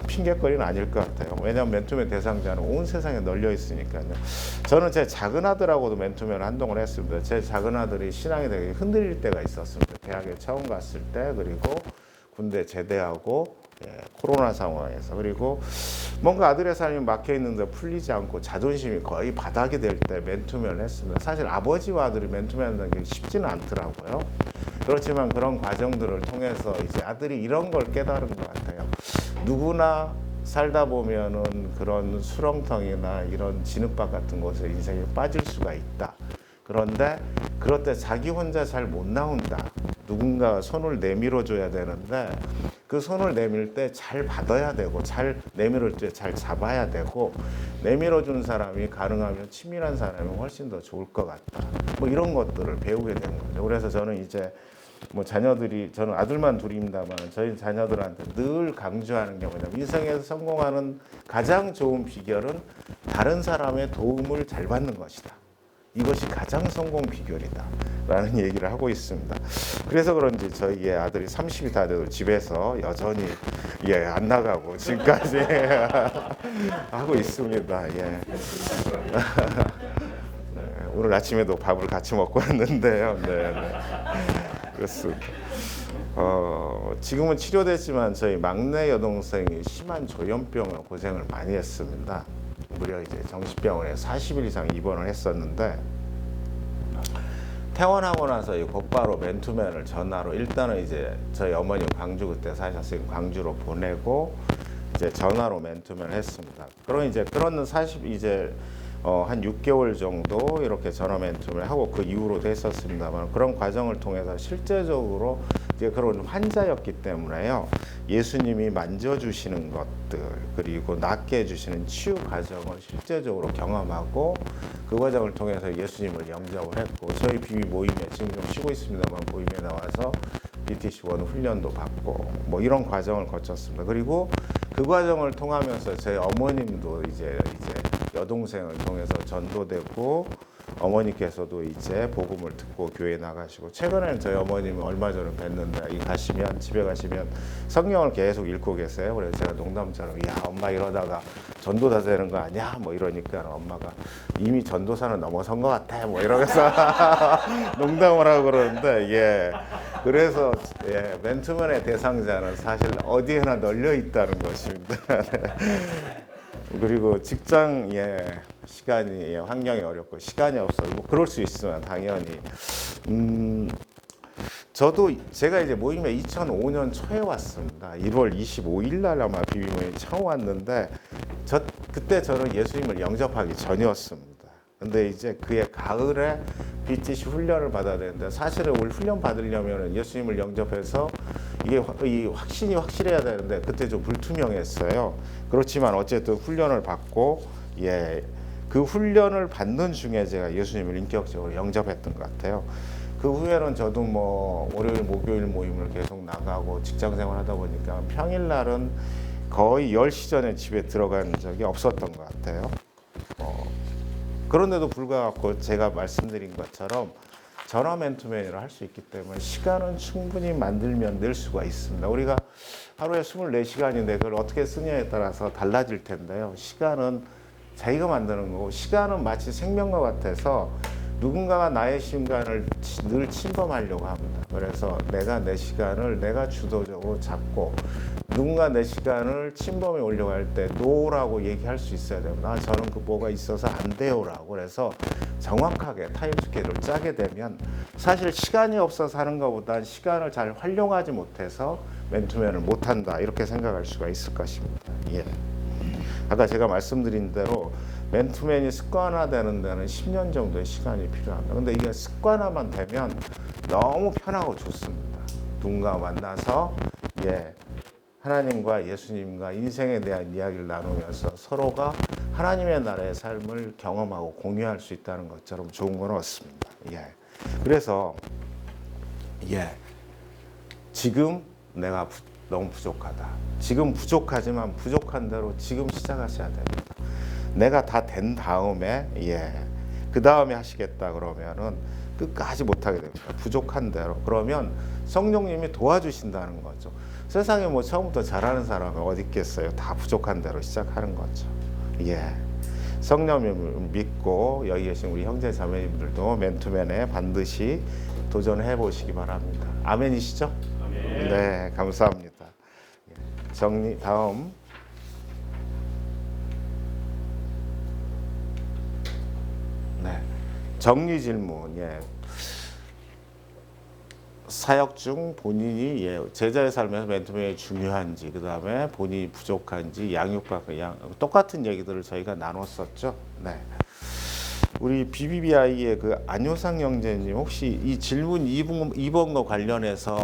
핑계거리는 아닐 것 같아요. 왜냐하면 맨투맨 대상자는 온 세상에 널려 있으니까요. 저는 제 작은 아들하고도 맨투맨을 한동안 했습니다. 제 작은 아들이 신앙이 되게 흔들릴 때가 있었습니다. 대학에 처음 갔을 때, 그리고 군대 제대하고 코로나 상황에서, 그리고 뭔가 아들의 삶이 막혀 있는데 풀리지 않고 자존심이 거의 바닥이 될 때 맨투맨을 했습니다. 사실 아버지와 아들이 맨투맨 하는 게 쉽지는 않더라고요. 그렇지만 그런 과정들을 통해서 이제 아들이 이런 걸 깨달은 것 같아요. 누구나 살다 보면은 그런 수렁텅이나 이런 진흙밭 같은 곳에 인생에 빠질 수가 있다. 그런데 그럴 때 자기 혼자 잘 못 나온다. 누군가 손을 내밀어 줘야 되는데 그 손을 내밀 때 잘 받아야 되고 잘 내밀을 때 잘 잡아야 되고 내밀어 준 사람이 가능하면 친밀한 사람이 훨씬 더 좋을 것 같다. 뭐 이런 것들을 배우게 된 거죠. 그래서 저는 이제 뭐 자녀들이 저는 아들만 둘입니다만 저희 자녀들한테 늘 강조하는 게 뭐냐면 인생에서 성공하는 가장 좋은 비결은 다른 사람의 도움을 잘 받는 것이다. 이것이 가장 성공 비결이다 라는 얘기를 하고 있습니다. 그래서 그런지 저희 아들이 30이 다 돼도 집에서 여전히 안 나가고 지금까지 하고 있습니다. 네, 오늘 아침에도 밥을 같이 먹고 왔는데요. 네. 그렇습니다. 지금은 치료됐지만 저희 막내 여동생이 심한 조현병으로 고생을 많이 했습니다. 무려 이제 정신병원에 40일 이상 입원을 했었는데 퇴원하고 나서 곧바로 맨투맨을 전화로 일단은 이제 저희 어머니 광주 그때 사셨으니까 광주로 보내고 이제 전화로 맨투맨을 했습니다. 그럼 이제 그런 한 6개월 정도 이렇게 전화 맨투맨을 하고 그 이후로도 했었습니다만 그런 과정을 통해서 실제적으로 이제 그런 환자였기 때문에요. 예수님이 만져주시는 것들 그리고 낫게 해주시는 치유 과정을 실제적으로 경험하고 그 과정을 통해서 예수님을 영접을 했고 저희 비비 모임에 지금 좀 쉬고 있습니다만 모임에 나와서 BTC1 훈련도 받고 뭐 이런 과정을 거쳤습니다. 그리고 그 과정을 통하면서 제 어머님도 이제 여동생을 통해서 전도되고 어머니께서도 이제 복음을 듣고 교회에 나가시고 최근에는 저희 어머님이 얼마 전에 뵀는데 집에 가시면 성경을 계속 읽고 계세요. 그래서 제가 농담처럼 야 엄마 이러다가 전도사 되는 거 아니야? 뭐 이러니까 엄마가 이미 전도사는 넘어선 것 같아. 뭐 이러면서 농담을 하고 그러는데 그래서 맨투맨의 대상자는 사실 어디에나 널려 있다는 것입니다. 그리고 직장 시간이 환경이 어렵고 시간이 없어 뭐 그럴 수 있으면 당연히 제가 이제 모임에 2005년 초에 왔습니다. 1월 25일 날 아마 비비 모임 처음 왔는데 그때 저는 예수님을 영접하기 전이었습니다. 근데 이제 그해 가을에 BTC 훈련을 받아야 되는데 사실은 우리 훈련 받으려면 예수님을 영접해서 이게 이 확신이 확실해야 되는데 그때 좀 불투명했어요. 그렇지만 어쨌든 훈련을 받고 그 훈련을 받는 중에 제가 예수님을 인격적으로 영접했던 것 같아요. 그 후에는 저도 뭐 월요일 목요일 모임을 계속 나가고 직장 생활하다 보니까 평일날은 거의 10시 전에 집에 들어간 적이 없었던 것 같아요. 그런데도 불구하고 제가 말씀드린 것처럼 전화 맨투맨으로 할 수 있기 때문에 시간은 충분히 만들면 낼 수가 있습니다. 우리가 하루에 24시간인데 그걸 어떻게 쓰냐에 따라서 달라질 텐데요. 시간은 자기가 만드는 거고 시간은 마치 생명과 같아서 누군가가 나의 시간을 늘 침범하려고 합니다. 그래서 내가 내 시간을 내가 주도적으로 잡고 누군가 내 시간을 침범해 오려고 할 때 노라고 얘기할 수 있어야 됩니다. 저는 그 뭐가 있어서 안 돼요라고 그래서 정확하게 타임 스케줄을 짜게 되면 사실 시간이 없어서 하는 것보다 시간을 잘 활용하지 못해서 맨투맨을 못한다 이렇게 생각할 수가 있을 것입니다. 아까 제가 말씀드린 대로 맨투맨이 습관화되는 데는 10년 정도의 시간이 필요합니다. 근데 이게 습관화만 되면 너무 편하고 좋습니다. 누군가 만나서 하나님과 예수님과 인생에 대한 이야기를 나누면서 서로가 하나님의 나라의 삶을 경험하고 공유할 수 있다는 것처럼 좋은 건 없습니다. 그래서 지금 내가 너무 부족하다. 지금 부족하지만 부족한 대로 지금 시작하셔야 됩니다. 내가 다 된 다음에 그 다음에 하시겠다 그러면은 끝까지 못하게 됩니다. 부족한 대로. 그러면 성령님이 도와주신다는 거죠. 세상에 뭐 처음부터 잘하는 사람은 어디 있겠어요. 다 부족한 대로 시작하는 거죠. 성령님을 믿고 여기 계신 우리 형제 자매님들도 맨투맨에 반드시 도전해 보시기 바랍니다. 아멘이시죠? 아멘. 네, 감사합니다. 다음. 정리 질문. 사역 중 본인이 제자의 삶에서 맨투맨이 중요한지, 그 다음에 본인이 부족한지, 양육받고 똑같은 얘기들을 저희가 나눴었죠. 우리 BBBI의 그 안효상 형제님 혹시 이 질문 2번과 관련해서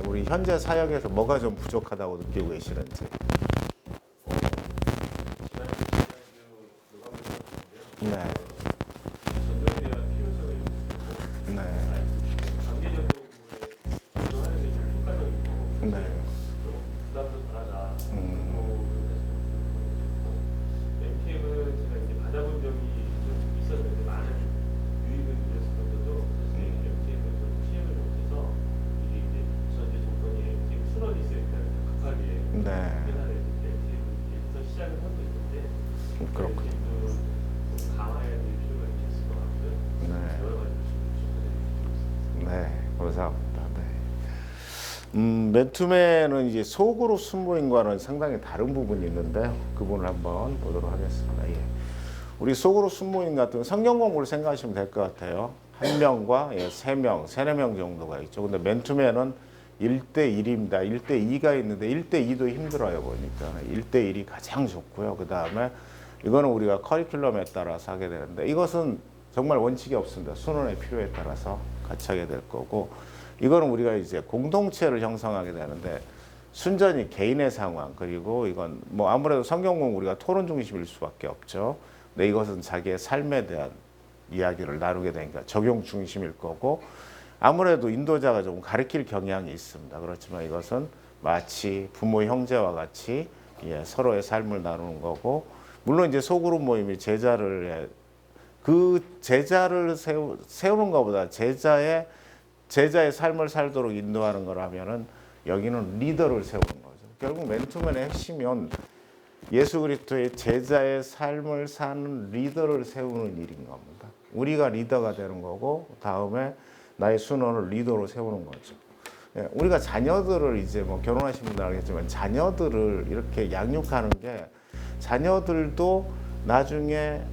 우리 현재 사역에서 뭐가 좀 부족하다고 느끼고 계시는지. 네. 전도에 대한 필요성이 있고 네. 단계적으로 하는 게 좀 효과적이고 네. 좀 부담도 덜하다. 음. MTM은 제가 이제 받아본 적이 좀 있었는데 많은 유익을 누렸었는데도 사실 MTM은 좀 시행을 못해서 이게 이제 전제 조건이 MTM 순원이 있어야 된다는 각각의 네. 회사에 MTM에서 시작을 하고 있는데 그렇군요. MTM도 좀 강화해야 될 필요가 있을 것 같고요. 네. 여러 가지 좀 네, 감사합니다. 네. 맨투맨은 이제 소그룹 순모임과는 상당히 다른 부분이 있는데요. 그 부분을 한번 보도록 하겠습니다. 예. 우리 소그룹 순모임 같은 경우 성경 공부를 생각하시면 될 것 같아요. 한 명과 3명, 3-4명 정도가 있죠. 근데 맨투맨은 1대1입니다. 1대2가 있는데 1대2도 힘들어요, 보니까. 1대1이 가장 좋고요. 그 다음에 이거는 우리가 커리큘럼에 따라서 하게 되는데 이것은 정말 원칙이 없습니다. 순원의 필요에 따라서 같이 하게 될 거고, 이거는 우리가 이제 공동체를 형성하게 되는데 순전히 개인의 상황, 그리고 이건 뭐 아무래도 성경 공부 우리가 토론 중심일 수밖에 없죠. 근데 이것은 자기의 삶에 대한 이야기를 나누게 되니까 적용 중심일 거고, 아무래도 인도자가 좀 가르칠 경향이 있습니다. 그렇지만 이것은 마치 부모 형제와 같이 서로의 삶을 나누는 거고, 물론 이제 소그룹 모임이 제자를 세우는 것보다 제자의 삶을 살도록 인도하는 거라면은 여기는 리더를 세우는 거죠. 결국 맨투맨의 핵심은 예수 그리스도의 제자의 삶을 사는 리더를 세우는 일인 겁니다. 우리가 리더가 되는 거고, 다음에 나의 순원을 리더로 세우는 거죠. 우리가 자녀들을 이제 뭐 결혼하신 분들 알겠지만 자녀들을 이렇게 양육하는 게, 자녀들도 나중에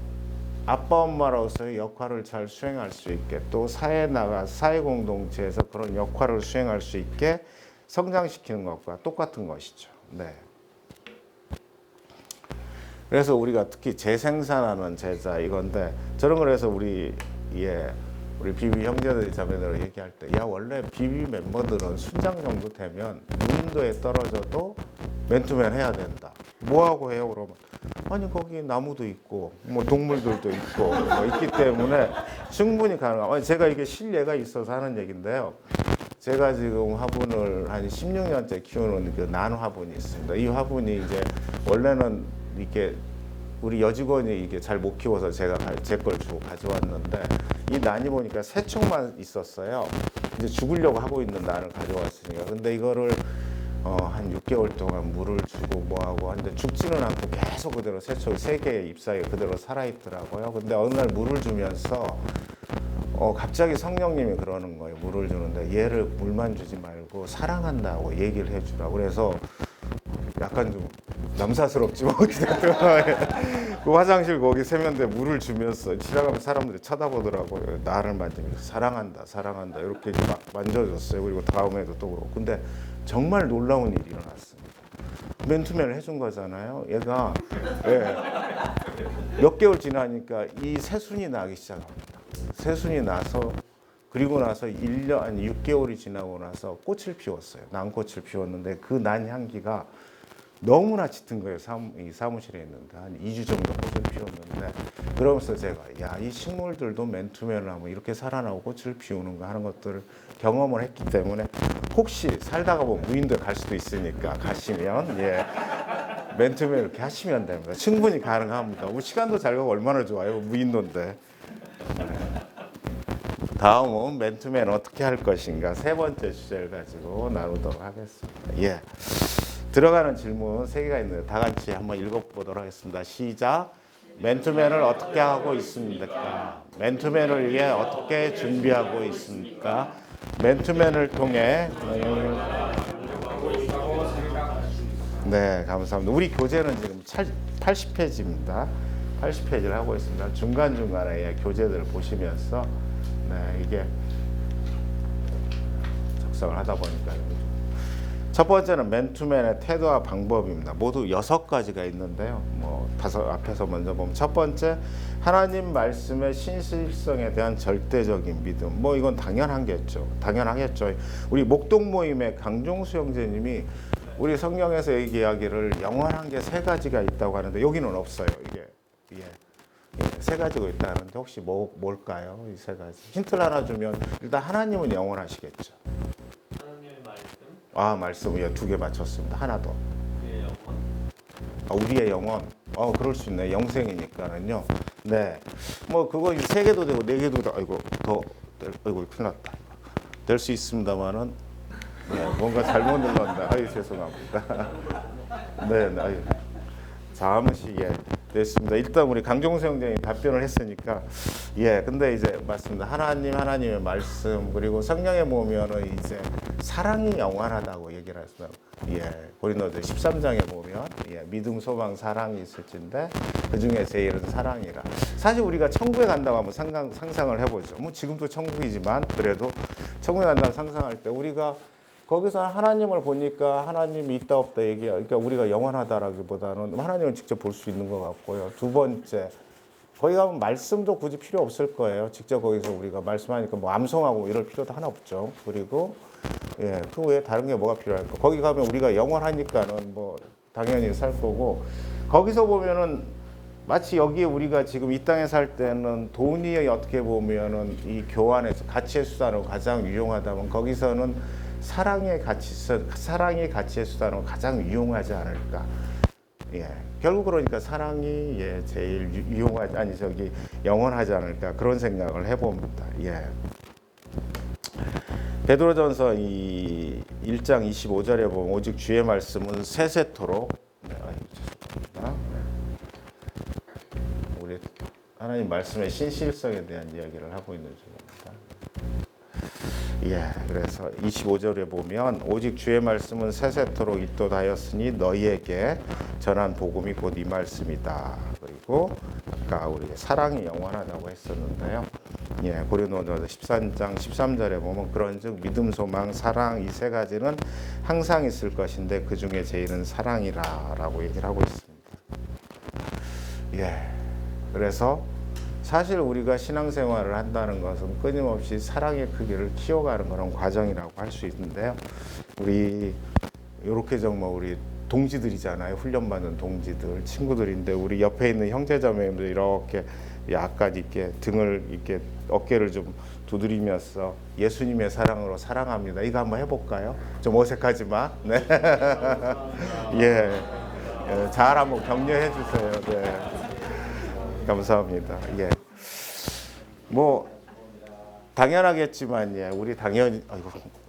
아빠 엄마로서의 역할을 잘 수행할 수 있게, 또 사회 공동체에서 그런 역할을 수행할 수 있게 성장시키는 것과 똑같은 것이죠. 네. 그래서 우리가 특히 재생산하는 제자 이건데, 저는 그래서 우리 비비 형제들 자매들 얘기할 때, 원래 비비 멤버들은 순장 정도 되면 무인도에 떨어져도 맨투맨 해야 된다. 뭐 하고 해요? 그러면 아니 거기 나무도 있고 뭐 동물들도 있고 뭐 있기 때문에 충분히 가능합니다. 제가 이게 실례가 있어서 하는 얘기인데요. 제가 지금 화분을 한 16년째 키우는 그 난 화분이 있습니다. 이 화분이 이제 원래는 이렇게 우리 여직원이 이게 잘 못 키워서 제가 제 걸 주고 가져왔는데, 이 난이 보니까 3촉만 있었어요. 이제 죽으려고 하고 있는 난을 가져왔으니까. 근데 이거를 한 6개월 동안 물을 주고 뭐하고 하는데 죽지는 않고 계속 그대로 3개의 잎사이에 그대로 살아있더라고요. 근데 어느 날 물을 주면서 갑자기 성령님이 그러는 거예요. 물을 주는데 얘를 물만 주지 말고 사랑한다고 얘기를 해주라고. 그래서 약간 좀 남사스럽지 뭐. 그 화장실 거기 세면대 물을 주면서 지나가면 사람들이 쳐다보더라고요. 나를 만지면서 사랑한다 이렇게 막 만져줬어요. 그리고 다음에도 또 그러고. 근데 정말 놀라운 일이 일어났습니다. 맨투맨을 해준 거잖아요. 얘가 몇 개월 지나니까 이 새순이 나기 시작합니다. 새순이 나서, 그리고 나서 1년, 한 6개월이 지나고 나서 꽃을 피웠어요. 난꽃을 피웠는데 그 난 향기가 너무나 짙은 거예요. 이 사무실에 있는데 한 2주 정도 꽃을 피웠는데, 그러면서 제가 이 식물들도 맨투맨을 하면 이렇게 살아나고 꽃을 피우는가 하는 것들을 경험을 했기 때문에, 혹시 살다가 보면 무인도에 갈 수도 있으니까 가시면 맨투맨 이렇게 하시면 됩니다. 충분히 가능합니다. 시간도 잘 가고 얼마나 좋아요. 무인도인데. 다음은 맨투맨 어떻게 할 것인가, 3번째 주제를 가지고 나누도록 하겠습니다. 들어가는 질문 3개가 있는데 다 같이 한번 읽어보도록 하겠습니다. 시작. 맨투맨을 어떻게 하고 있습니까? 맨투맨을 위해 어떻게 준비하고 있습니까? 맨투맨을 통해 네, 감사합니다. 우리 교재는 지금 80페이지입니다. 80페이지를 하고 있습니다. 중간중간에 교재들을 보시면서 이게 작성을 하다 보니까 첫 번째는 맨투맨의 태도와 방법입니다. 모두 6가지가 있는데요. 뭐 앞에서 먼저 보면 첫 번째, 하나님 말씀의 신실성에 대한 절대적인 믿음. 뭐 이건 당연하겠죠. 우리 목동 모임의 강종수 형제님이 우리 성경에서 얘기하기를 영원한 게 3가지가 있다고 하는데 여기는 없어요. 이게 세 가지가 있다는데 혹시 뭘까요? 이 3가지. 힌트를 하나 주면 일단 하나님은 영원하시겠죠. 하나님의 말씀, 말씀 2개 맞췄습니다. 하나 더. 우리의 영혼. 우리의 영혼. 그럴 수 있네. 영생이니까는요. 네. 뭐 그거 3개도 되고 4개도 되고 아이고 큰일 났다. 될 수 있습니다만은 뭔가 잘못 눌렀다. 죄송합니다. 네. 잠시 됐습니다. 일단 우리 강종수 형제님 답변을 했으니까 근데 이제 맞습니다. 하나님의 말씀 그리고 성경에 보면은 이제 사랑이 영원하다고 얘기를 했어요. 고린도서 13장에 보면 믿음, 소망, 사랑이 있을진데 그 중에 제일은 사랑이라. 사실 우리가 천국에 간다고 한번 상상을 해보죠. 뭐 지금도 천국이지만 그래도 천국에 간다고 상상할 때 우리가 거기서 하나님을 보니까 하나님이 있다 없다 그러니까 우리가 영원하다라기보다는 하나님을 직접 볼 수 있는 것 같고요. 두 번째, 거기 가면 말씀도 굳이 필요 없을 거예요. 직접 거기서 우리가 말씀하니까 뭐 암송하고 이럴 필요도 하나 없죠. 그리고 그 외에 다른 게 뭐가 필요할까? 거기 가면 우리가 영원하니까는 뭐 당연히 살 거고, 거기서 보면은 마치 여기에 우리가 지금 이 땅에 살 때는 돈이 어떻게 보면은 이 교환에서 가치의 수단으로 가장 유용하다면 거기서는 사랑의 가치의 수단으로 가장 유용하지 않을까. 결국 그러니까 사랑이 제일 영원하지 않을까 그런 생각을 해봅니다. 베드로전서 1장 25절에 보면 오직 주의 말씀은 세세토록 죄송합니다. 우리 하나님 말씀의 신실성에 대한 이야기를 하고 있는 중입니다. 그래서 25절에 보면 오직 주의 말씀은 세세토록 있도다였으니 너희에게 전한 복음이 곧 이 말씀이다. 그리고 아까 우리 사랑이 영원하다고 했었는데요. 고린도전서 13장 13절에 보면 그런즉 믿음, 소망, 사랑 이 3가지는 항상 있을 것인데 그 중에 제일은 사랑이라라고 얘기를 하고 있습니다. 그래서 사실 우리가 신앙생활을 한다는 것은 끊임없이 사랑의 크기를 키워가는 그런 과정이라고 할 수 있는데요. 우리 이렇게 정말 우리 동지들이잖아요. 훈련받는 동지들, 친구들인데 우리 옆에 있는 형제자매님들 이렇게 약간 이렇게 등을 이렇게 어깨를 좀 두드리면서 예수님의 사랑으로 사랑합니다. 이거 한번 해볼까요? 좀 어색하지만, 잘 한번 격려해 주세요. 감사합니다. 뭐 당연하겠지만 우리 당연히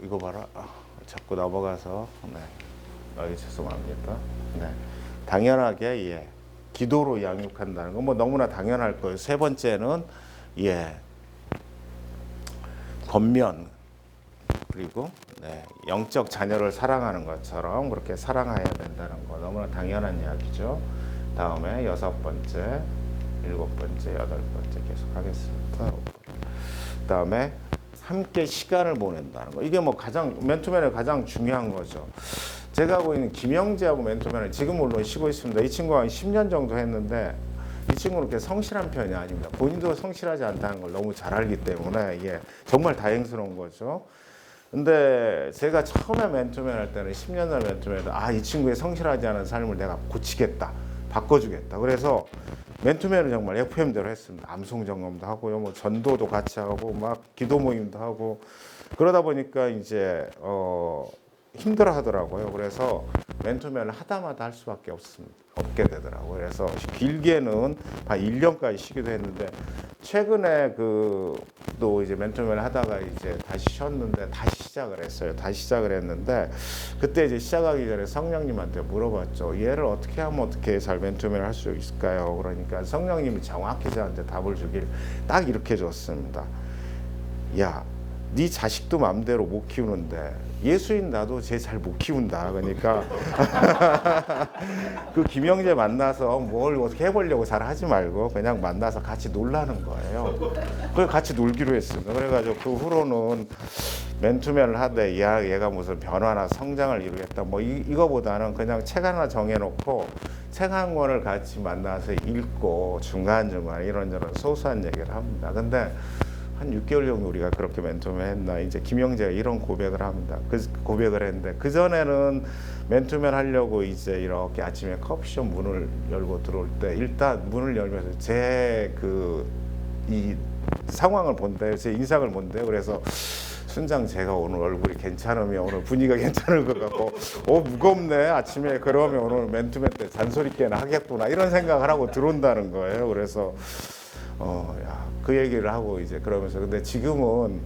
이거 봐라. 자꾸 넘어가서 죄송합니다. 당연하게 기도로 양육한다는 거 뭐 너무나 당연할 거예요. 3번째는 권면 그리고 영적 자녀를 사랑하는 것처럼 그렇게 사랑해야 된다는 거 너무나 당연한 이야기죠. 다음에 6번째, 7번째, 8번째 계속 하겠습니다. 그다음에 함께 시간을 보낸다는 거. 이게 뭐 맨투맨의 가장 중요한 거죠. 제가 하고 있는 김영재하고 맨투맨을 지금 물론 쉬고 있습니다. 이 친구가 10년 정도 했는데 이 친구는 그렇게 성실한 편이 아닙니다. 본인도 성실하지 않다는 걸 너무 잘 알기 때문에 정말 다행스러운 거죠. 근데 제가 처음에 맨투맨 할 때는 10년 전 맨투맨 이 친구의 성실하지 않은 삶을 내가 고치겠다, 바꿔주겠다. 그래서 맨투맨은 정말 FM대로 했습니다. 암송 점검도 하고요, 뭐 전도도 같이 하고, 막 기도 모임도 하고 그러다 보니까 이제 힘들어 하더라고요. 그래서 맨투맨을 하다마다 할 수밖에 없게 되더라고요. 그래서 길게는 한 1년까지 쉬기도 했는데 최근에 또 이제 맨투맨을 하다가 이제 다시 쉬었는데 다시 시작을 했어요. 다시 시작을 했는데 그때 이제 시작하기 전에 성령님한테 물어봤죠. 얘를 어떻게 하면 어떻게 잘 맨투맨을 할 수 있을까요? 그러니까 성령님이 정확히 저한테 답을 주길 딱 이렇게 줬습니다. 야, 네 자식도 마음대로 못 키우는데 예수인 나도 쟤 잘 못 키운다. 그러니까 그 김영재 만나서 뭘 어떻게 해보려고 잘 하지 말고 그냥 만나서 같이 놀라는 거예요. 그래서 같이 놀기로 했습니다. 그래가지고 그 후로는 맨투맨을 하되 얘가 무슨 변화나 성장을 이루겠다 뭐 이거보다는 그냥 책 하나 정해놓고 책 한 권을 같이 만나서 읽고 중간중간 이런저런 소소한 얘기를 합니다. 근데 한 6개월 정도 우리가 그렇게 맨투맨 했나 이제 김영재가 이런 고백을 합니다. 그 고백을 했는데 그 전에는 맨투맨 하려고 이제 이렇게 아침에 커피숍 문을 열고 들어올 때 일단 문을 열면서 제 이 상황을 본대, 제 인상을 본대. 그래서 순장 제가 오늘 얼굴이 괜찮으면 오늘 분위기가 괜찮을 것 같고 무겁네 아침에 그러면 오늘 맨투맨 때 잔소리 깨나 하겠구나 이런 생각을 하고 들어온다는 거예요. 그래서 그 얘기를 하고 이제 그러면서 근데 지금은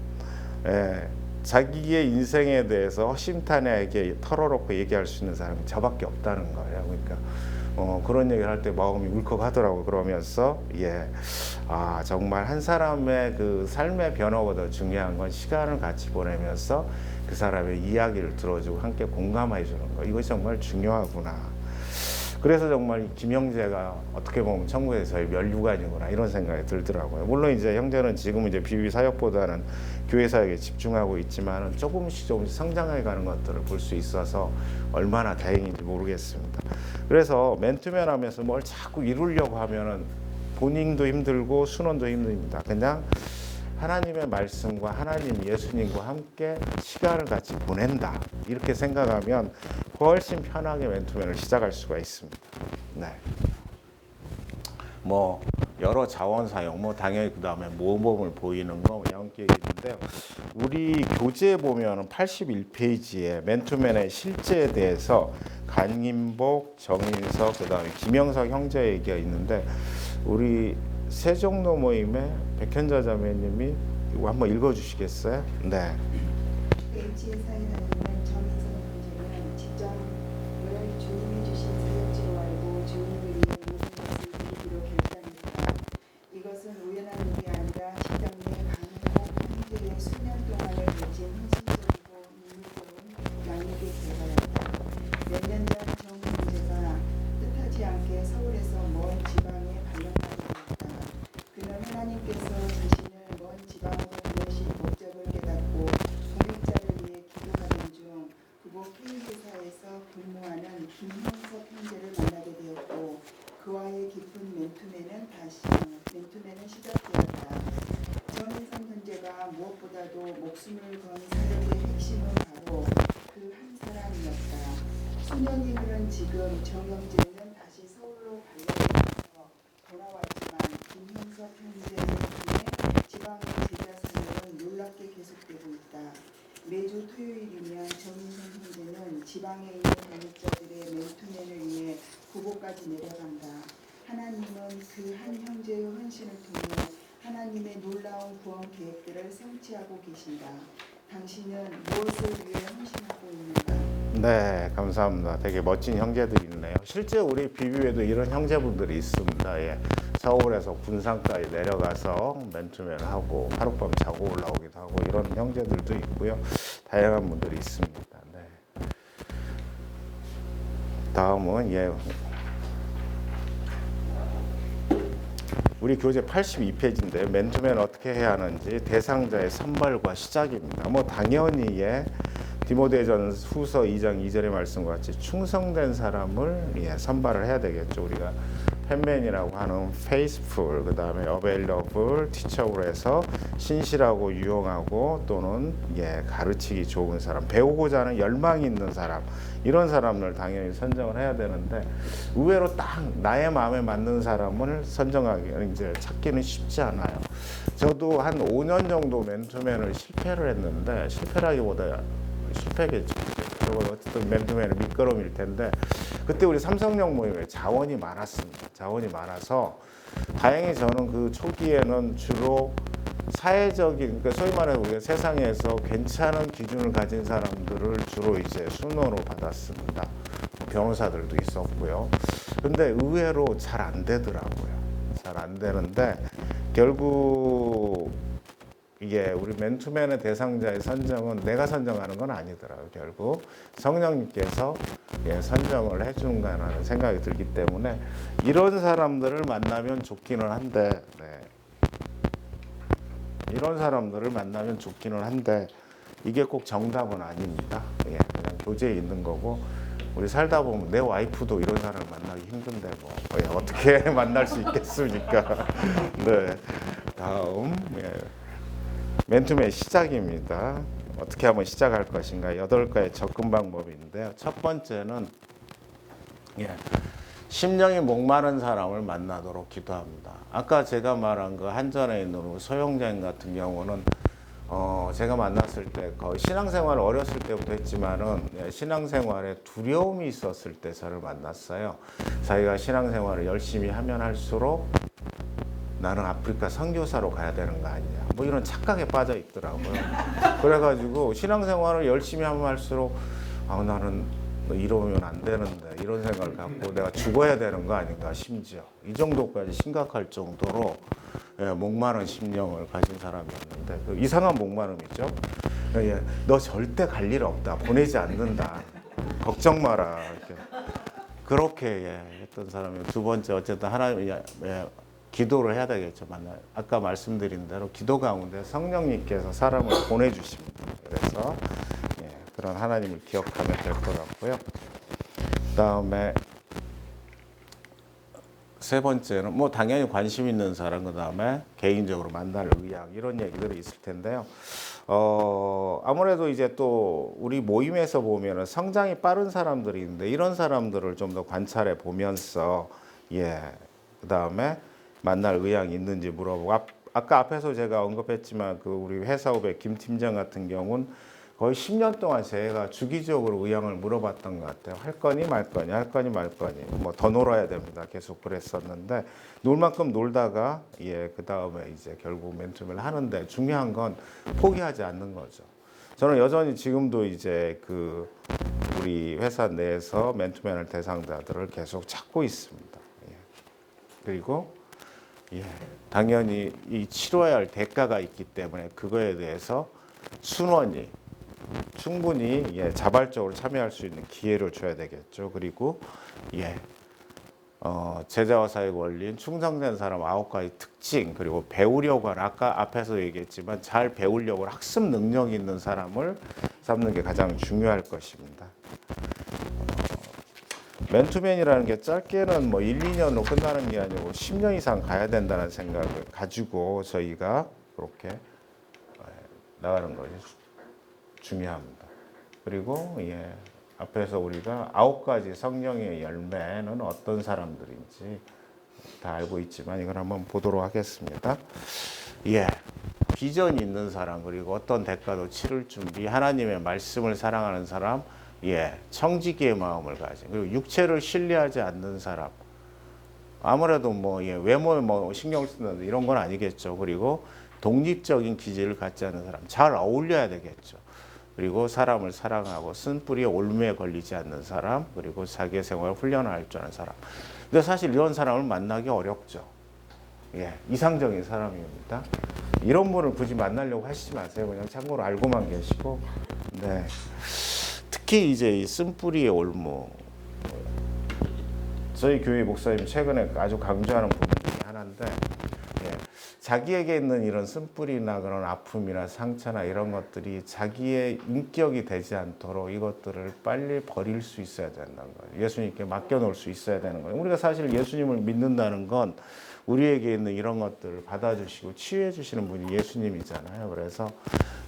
자기의 인생에 대해서 허심탄회하게 털어놓고 얘기할 수 있는 사람이 저밖에 없다는 거예요. 그러니까 그런 얘기를 할 때 마음이 울컥하더라고. 그러면서 정말 한 사람의 그 삶의 변화보다 중요한 건 시간을 같이 보내면서 그 사람의 이야기를 들어주고 함께 공감해 주는 거. 이것이 정말 중요하구나. 그래서 정말 김형제가 어떻게 보면 천국에서 저희 멸류관이구나 이런 생각이 들더라고요. 물론 이제 형제는 지금 이제 비비 사역보다는 교회 사역에 집중하고 있지만은 조금씩 성장해 가는 것들을 볼 수 있어서 얼마나 다행인지 모르겠습니다. 그래서 맨투맨 하면서 뭘 자꾸 이루려고 하면은 본인도 힘들고 순원도 힘듭니다. 그냥 하나님의 말씀과 하나님 예수님과 함께 시간을 같이 보낸다 이렇게 생각하면 훨씬 편하게 맨투맨을 시작할 수가 있습니다. 네. 뭐 여러 자원 사용, 뭐 당연히 그 다음에 모범을 보이는 거 양께 있는데요. 우리 교재에 보면 81페이지에 맨투맨의 실제에 대해서 강인복, 정인석, 그 다음에 김영석 형제 얘기가 있는데 우리 세종로 모임의 백현자 자매님이 이거 한번 읽어주시겠어요? 네. H의 사인하는 정인성 형제는 직장을 주님이 주신 사역지로 알고 주님을 위해 모든 것을 드리기로 결단했다. 이것은 우연한 일이 아니라 직장 내 강인복 형제의 수년 동안을 거친 헌신적이고 능력스러운 양육의 결과였다. 몇 년 전 정 형제가 뜻하지 않게 서울에서 먼 지방에 발령하게 되었다. 그는 하나님께서 자신을 먼 지방으로 보내신 목적을 깨닫고 공익자를 위해 기도하던 중 그곳 K회사에서 근무하는 김형석 형제를 만나게 되었고 그와의 깊은 맨투맨은 시작되었다. 정인성 형제가 무엇보다도 목숨을 건 사역의 핵심은 바로 그 한 사람이었다. 수년이 흐른 지금 정 형제는 다시 서울로 발령해서 돌아왔지만 김형석 형제를 통해 지방의 제자 사역은 놀랍게 계속되고 있다. 매주 토요일이면 정인성 형제는 지방에 있는 공익자들의 맨투맨을 위해 그곳까지 내려간다. 하나님은 그 한 형제의 헌신을 통해 하나님의 놀라운 구원 계획들을 성취하고 계신다. 당신은 무엇을 위해 헌신하고 있는가? 네, 감사합니다. 되게 멋진 형제들이 있네요. 실제 우리 비비에도 이런 형제분들이 있습니다. 예. 서울에서 군산까지 내려가서 맨투맨을 하고 하룻밤 자고 올라오기도 하고 이런 형제들도 있고요. 다양한 분들이 있습니다. 네. 다음은 우리 교재 82페이지인데 맨투맨 어떻게 해야 하는지 대상자의 선발과 시작입니다. 뭐 당연히 디모데전 후서 2장 2절의 말씀과 같이 충성된 사람을 선발을 해야 되겠죠. 우리가 팬맨이라고 하는 faithful, 그 다음에 available, teachable 해서 신실하고 유용하고 또는 가르치기 좋은 사람, 배우고자 하는 열망이 있는 사람, 이런 사람을 당연히 선정을 해야 되는데 의외로 딱 나의 마음에 맞는 사람을 선정하기는 이제 찾기는 쉽지 않아요. 저도 한 5년 정도 맨투맨을 실패를 했는데 실패라기보다 실패겠죠. 저건 어쨌든 맨투맨의 밑거름일 텐데 그때 우리 삼성역 모임에 자원이 많았습니다. 자원이 많아서 다행히 저는 그 초기에는 주로 사회적인, 그러니까 소위 말해서 우리가 세상에서 괜찮은 기준을 가진 사람들을 주로 이제 순으로 받았습니다. 변호사들도 있었고요. 근데 의외로 잘 안 되더라고요. 잘 안 되는데 결국 이게 우리 맨투맨의 대상자의 선정은 내가 선정하는 건 아니더라고요. 결국 성령님께서 선정을 해주는 거라는 생각이 들기 때문에 이런 사람들을 만나면 좋기는 한데 이런 사람들을 만나면 좋기는 한데 이게 꼭 정답은 아닙니다. 예, 그냥 교제에 있는 거고 우리 살다 보면 내 와이프도 이런 사람을 만나기 힘든데 뭐 예, 어떻게 만날 수 있겠습니까? 네, 다음 맨투맨 시작입니다. 어떻게 하면 시작할 것인가 8가지 접근 방법인데요. 첫 번째는 심령이 목마른 사람을 만나도록 기도합니다. 아까 제가 말한 그 한전에 있는 소영자인 같은 경우는 제가 만났을 때 거의 신앙생활을 어렸을 때부터 했지만은 신앙생활에 두려움이 있었을 때 저를 만났어요. 자기가 신앙생활을 열심히 하면 할수록 나는 아프리카 선교사로 가야 되는 거 아니냐 뭐 이런 착각에 빠져 있더라고요. 그래가지고 신앙생활을 열심히 하면 할수록 나는 이러면 안 되는데 이런 생각을 갖고 내가 죽어야 되는 거 아닌가 심지어 이 정도까지 심각할 정도로 목마른 심령을 가진 사람이었는데 그 이상한 목마름이죠. 너 절대 갈 일 없다. 보내지 않는다. 걱정 마라. 그렇게 했던 사람이 두 번째 어쨌든 하나님 기도를 해야 되겠죠. 아까 말씀드린 대로 기도 가운데 성령님께서 사람을 보내주십니다. 그래서 그런 하나님을 기억하면 될 것 같고요. 그다음에 세 번째는 뭐 당연히 관심 있는 사람 그다음에 개인적으로 만날 의향 이런 얘기들이 있을 텐데요. 아무래도 이제 또 우리 모임에서 보면은 성장이 빠른 사람들이 있는데 이런 사람들을 좀 더 관찰해 보면서 그다음에 만날 의향이 있는지 물어보고 아까 앞에서 제가 언급했지만 그 우리 회사 후배 김 팀장 같은 경우는 거의 10년 동안 제가 주기적으로 의향을 물어봤던 것 같아요. 할 거니 말 거니 할 거니 말 거니 뭐 더 놀아야 됩니다. 계속 그랬었는데 놀 만큼 놀다가 그 다음에 이제 결국 맨투맨을 하는데 중요한 건 포기하지 않는 거죠. 저는 여전히 지금도 이제 그 우리 회사 내에서 맨투맨을 대상자들을 계속 찾고 있습니다. 그리고 당연히 이 치러야 할 대가가 있기 때문에 그거에 대해서 순원이 충분히 자발적으로 참여할 수 있는 기회를 줘야 되겠죠. 그리고 제자와 사역 원리인 충성된 사람 9가지 특징 그리고 배우려고 하는 아까 앞에서 얘기했지만 잘 배우려고 하는 학습 능력이 있는 사람을 삼는 게 가장 중요할 것입니다. 맨투맨이라는 게 짧게는 뭐 1, 2년으로 끝나는 게 아니고 10년 이상 가야 된다는 생각을 가지고 저희가 그렇게 나가는 것이 중요합니다. 그리고 앞에서 우리가 9가지 성령의 열매는 어떤 사람들인지 다 알고 있지만 이걸 한번 보도록 하겠습니다. 비전이 있는 사람 그리고 어떤 대가도 치를 준비 하나님의 말씀을 사랑하는 사람 청지기의 마음을 가진 그리고 육체를 신뢰하지 않는 사람 아무래도 뭐 외모에 뭐 신경 쓰는 이런 건 아니겠죠. 그리고 독립적인 기질을 갖지 않는 사람 잘 어울려야 되겠죠. 그리고 사람을 사랑하고 쓴뿌리에 올무에 걸리지 않는 사람 그리고 자기의 생활을 훈련할 줄 아는 사람. 근데 사실 이런 사람을 만나기 어렵죠. 이상적인 사람입니다. 이런 분을 굳이 만나려고 하시지 마세요. 그냥 참고로 알고만 계시고 특히 이제 이 쓴뿌리의 올무 저희 교회 목사님 최근에 아주 강조하는 부분 중에 하나인데 자기에게 있는 이런 쓴뿌리나 그런 아픔이나 상처나 이런 것들이 자기의 인격이 되지 않도록 이것들을 빨리 버릴 수 있어야 된다는 거예요. 예수님께 맡겨놓을 수 있어야 되는 거예요. 우리가 사실 예수님을 믿는다는 건 우리에게 있는 이런 것들을 받아주시고 치유해 주시는 분이 예수님이잖아요. 그래서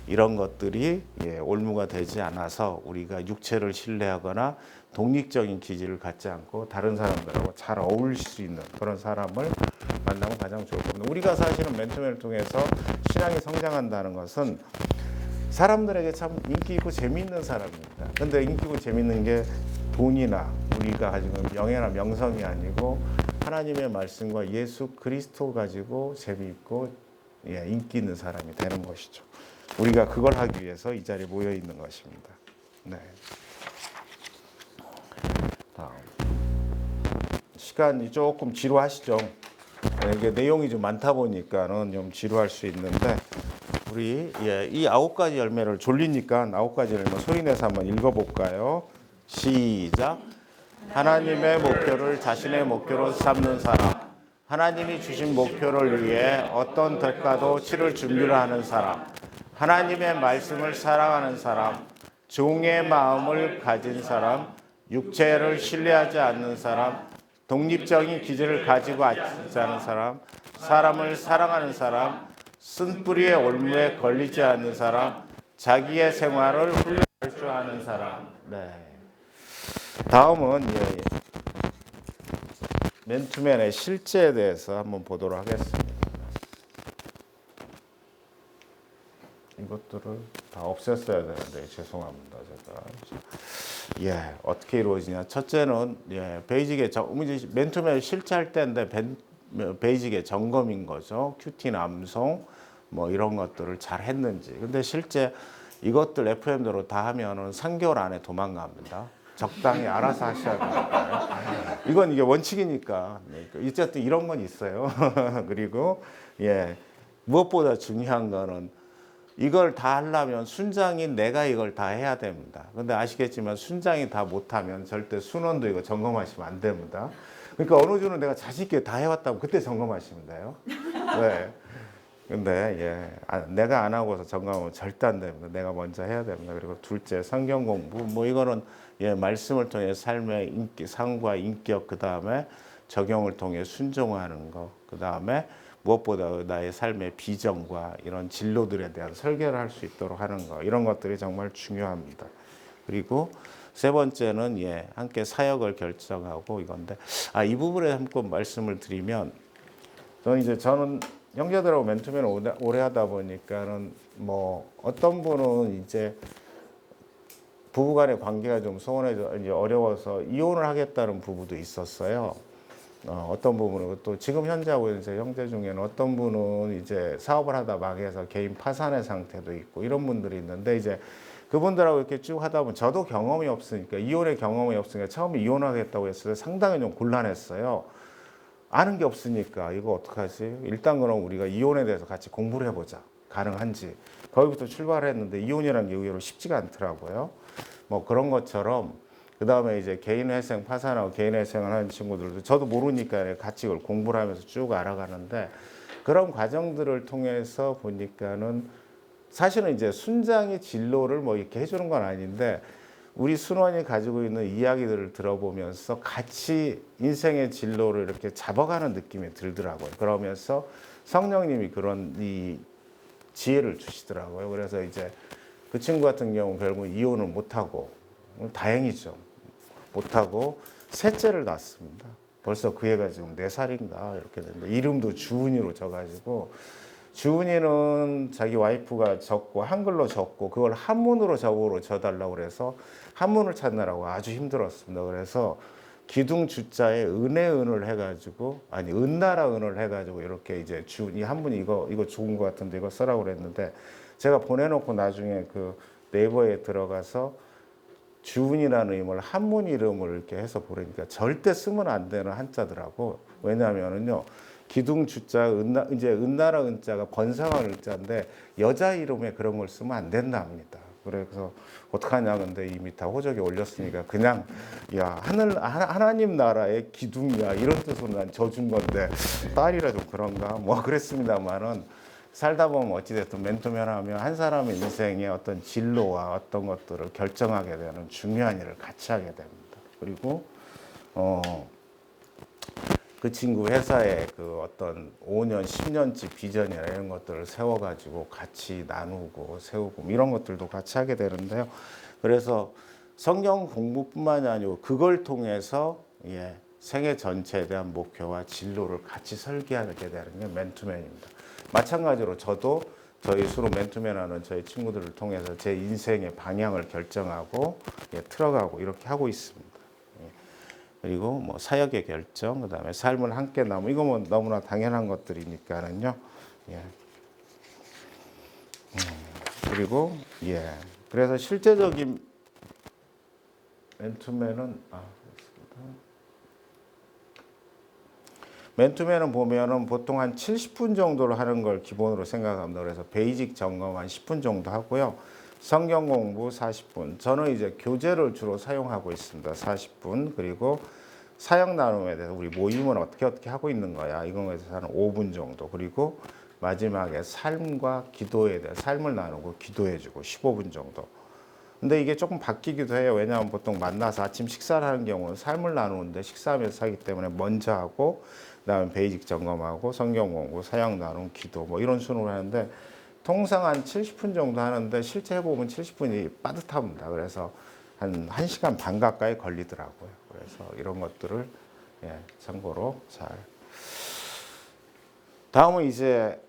이런 것들이 올무가 되지 않아서 우리가 육체를 신뢰하거나 독립적인 기질을 갖지 않고 다른 사람들하고 잘 어울릴 수 있는 그런 사람을 만나면 가장 좋을 겁니다. 우리가 사실은 맨투맨을 통해서 신앙이 성장한다는 것은 사람들에게 참 인기 있고 재미있는 사람입니다. 근데 인기 있고 재미있는 게 돈이나 우리가 가지고 있는 명예나 명성이 아니고 하나님의 말씀과 예수 그리스도 가지고 재미있고 인기 있는 사람이 되는 것이죠. 우리가 그걸 하기 위해서 이 자리에 모여 있는 것입니다. 다음. 시간이 조금 지루하시죠? 이게 내용이 좀 많다 보니까는 좀 지루할 수 있는데 우리 이 9가지 열매를 졸리니까 9가지 열매 소리내서 한번 읽어볼까요? 시작. 하나님의 목표를 자신의 목표로 삼는 사람, 하나님이 주신 목표를 위해 어떤 대가도 치를 준비를 하는 사람, 하나님의 말씀을 사랑하는 사람, 종의 마음을 가진 사람, 육체를 신뢰하지 않는 사람, 독립적인 기준을 가지고 있지 않은 사람, 사람을 사랑하는 사람, 쓴뿌리의 올무에 걸리지 않는 사람, 자기의 생활을 훌륭할 줄 아는 사람. 네. 다음은 맨투맨의 실제에 대해서 한번 보도록 하겠습니다. 이것들을 다 없앴어야 되는데 죄송합니다. 제가 어떻게 이루어지냐? 첫째는 베이직의 맨투맨 실제할 때인데 베이직의 점검인 거죠. 큐티 남성 뭐 이런 것들을 잘 했는지. 근데 실제 이것들 FM대로 다 하면은 3개월 안에 도망갑니다. 적당히 알아서 하셔야 되니까요. 이건 이게 원칙이니까. 어쨌든 이런 건 있어요. 그리고 무엇보다 중요한 거는 이걸 다 하려면 순장인 내가 이걸 다 해야 됩니다. 근데 아시겠지만 순장이 다 못하면 절대 순원도 이거 점검하시면 안 됩니다. 그러니까 어느 주는 내가 자신 있게 다 해왔다고 그때 점검하시면 돼요. 네. 근데 내가 안 하고서 점검하면 절대 안 됩니다. 내가 먼저 해야 됩니다. 그리고 둘째 성경 공부 뭐 이거는 말씀을 통해 삶의 상과 인격 그 다음에 적용을 통해 순종하는 거 그 다음에 무엇보다 나의 삶의 비전과 이런 진로들에 대한 설계를 할 수 있도록 하는 거 이런 것들이 정말 중요합니다. 그리고 세 번째는 함께 사역을 결정하고 이건데 이 부분에 한번 말씀을 드리면 저는 형제들하고 맨투맨을 오래 하다 보니까는 뭐 어떤 분은 이제 부부간의 관계가 좀 소원해져 이제 어려워서 이혼을 하겠다는 부부도 있었어요. 어떤 부분은 또 지금 현재 하고 있는 제 형제 중에는 어떤 분은 이제 사업을 하다 망해서 개인 파산의 상태도 있고 이런 분들이 있는데 이제 그분들하고 이렇게 쭉 하다 보면 저도 경험이 없으니까 이혼의 경험이 없으니까 처음에 이혼하겠다고 했을 때 상당히 좀 곤란했어요. 아는 게 없으니까 이거 어떡하지? 일단 그럼 우리가 이혼에 대해서 같이 공부를 해보자. 가능한지. 거기부터 출발을 했는데 이혼이라는 게 의외로 쉽지가 않더라고요. 뭐 그런 것처럼 그 다음에 이제 개인회생 파산하고 개인회생을 하는 친구들도 저도 모르니까 같이 이걸 공부를 하면서 쭉 알아가는데 그런 과정들을 통해서 보니까는 사실은 이제 순장의 진로를 뭐 이렇게 해주는 건 아닌데 우리 순원이 가지고 있는 이야기들을 들어보면서 같이 인생의 진로를 이렇게 잡아가는 느낌이 들더라고요. 그러면서 성령님이 그런 이 지혜를 주시더라고요. 그래서 이제 그 친구 같은 경우는 결국 이혼을 못하고 다행이죠. 못하고 셋째를 낳았습니다. 벌써 그 애가 지금 4살인가 이렇게 됐는데 이름도 주은이로 져가지고 주은이는 자기 와이프가 적고 한글로 적고 그걸 한문으로 적어로 져달라고 그래서 한문을 찾느라고 아주 힘들었습니다. 그래서 기둥 주자에 은을 해가지고 은나라 은을 해가지고 이렇게 이제 주은이 한문이 이거 좋은 것 같은데 이거 써라고 그랬는데 제가 보내놓고 나중에 그 네이버에 들어가서 주은이라는 이름을 한문 이름을 이렇게 해서 보니까 절대 쓰면 안 되는 한자더라고. 왜냐하면은요. 기둥 주자 이제 은나라 은자가 번성한 은자인데 여자 이름에 그런 걸 쓰면 안 된답니다. 그래서 어떡하냐 근데 이미 다 호적에 올렸으니까 그냥 하나님 나라의 기둥이야 이런 뜻으로 난 져준 건데 딸이라 좀 그런가 뭐 그랬습니다만은 살다 보면 어찌됐든 맨투맨 하면 한 사람의 인생의 어떤 진로와 어떤 것들을 결정하게 되는 중요한 일을 같이 하게 됩니다. 그리고 그 친구 회사에 그 어떤 5년, 10년치 비전이나 이런 것들을 세워가지고 같이 나누고 세우고 이런 것들도 같이 하게 되는데요. 그래서 성경 공부뿐만이 아니고 그걸 통해서 생애 전체에 대한 목표와 진로를 같이 설계하게 되는 게 맨투맨입니다. 마찬가지로 저도 저희 수로 맨투맨 하는 저희 친구들을 통해서 제 인생의 방향을 결정하고 틀어가고 이렇게 하고 있습니다. 그리고 뭐 사역의 결정, 그 다음에 삶을 함께 나누고 이거 뭐 너무나 당연한 것들이니까는요. 그리고 그래서 실제적인 맨투맨은 맨투맨은 보면은 보통 한 70분 정도를 하는 걸 기본으로 생각합니다. 그래서 베이직 점검 한 10분 정도 하고요. 성경 공부 40분. 저는 이제 교재를 주로 사용하고 있습니다. 40분. 그리고 사역 나눔에 대해서 우리 모임은 어떻게 하고 있는 거야. 이거에 대해서 한 5분 정도. 그리고 마지막에 삶과 기도에 대해 삶을 나누고 기도해주고 15분 정도. 근데 이게 조금 바뀌기도 해요. 왜냐하면 보통 만나서 아침 식사를 하는 경우는 삶을 나누는데 식사하면서 하기 때문에 먼저 하고 그다음에 베이직 점검하고 성경 공부, 사역 나눔, 기도 뭐 이런 순으로 하는데 통상 한 70분 정도 하는데 실제 해보면 70분이 빠듯합니다. 그래서 한 1시간 반 가까이 걸리더라고요. 그래서 이런 것들을 참고로 잘. 다음은 이제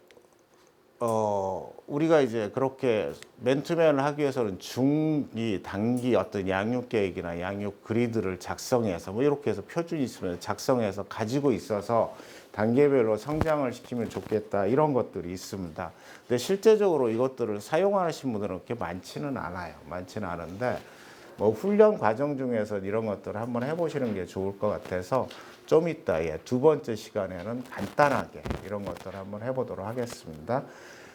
우리가 이제 그렇게 맨투맨을 하기 위해서는 중기, 단기 어떤 양육 계획이나 양육 그리드를 작성해서 뭐 이렇게 해서 표준이 있으면 작성해서 가지고 있어서 단계별로 성장을 시키면 좋겠다 이런 것들이 있습니다. 근데 실제적으로 이것들을 사용하시는 분들은 그렇게 많지는 않아요. 많지는 않은데 뭐 훈련 과정 중에서 이런 것들을 한번 해보시는 게 좋을 것 같아서 좀 이따 두 번째 시간에는 간단하게 이런 것들을 한번 해보도록 하겠습니다.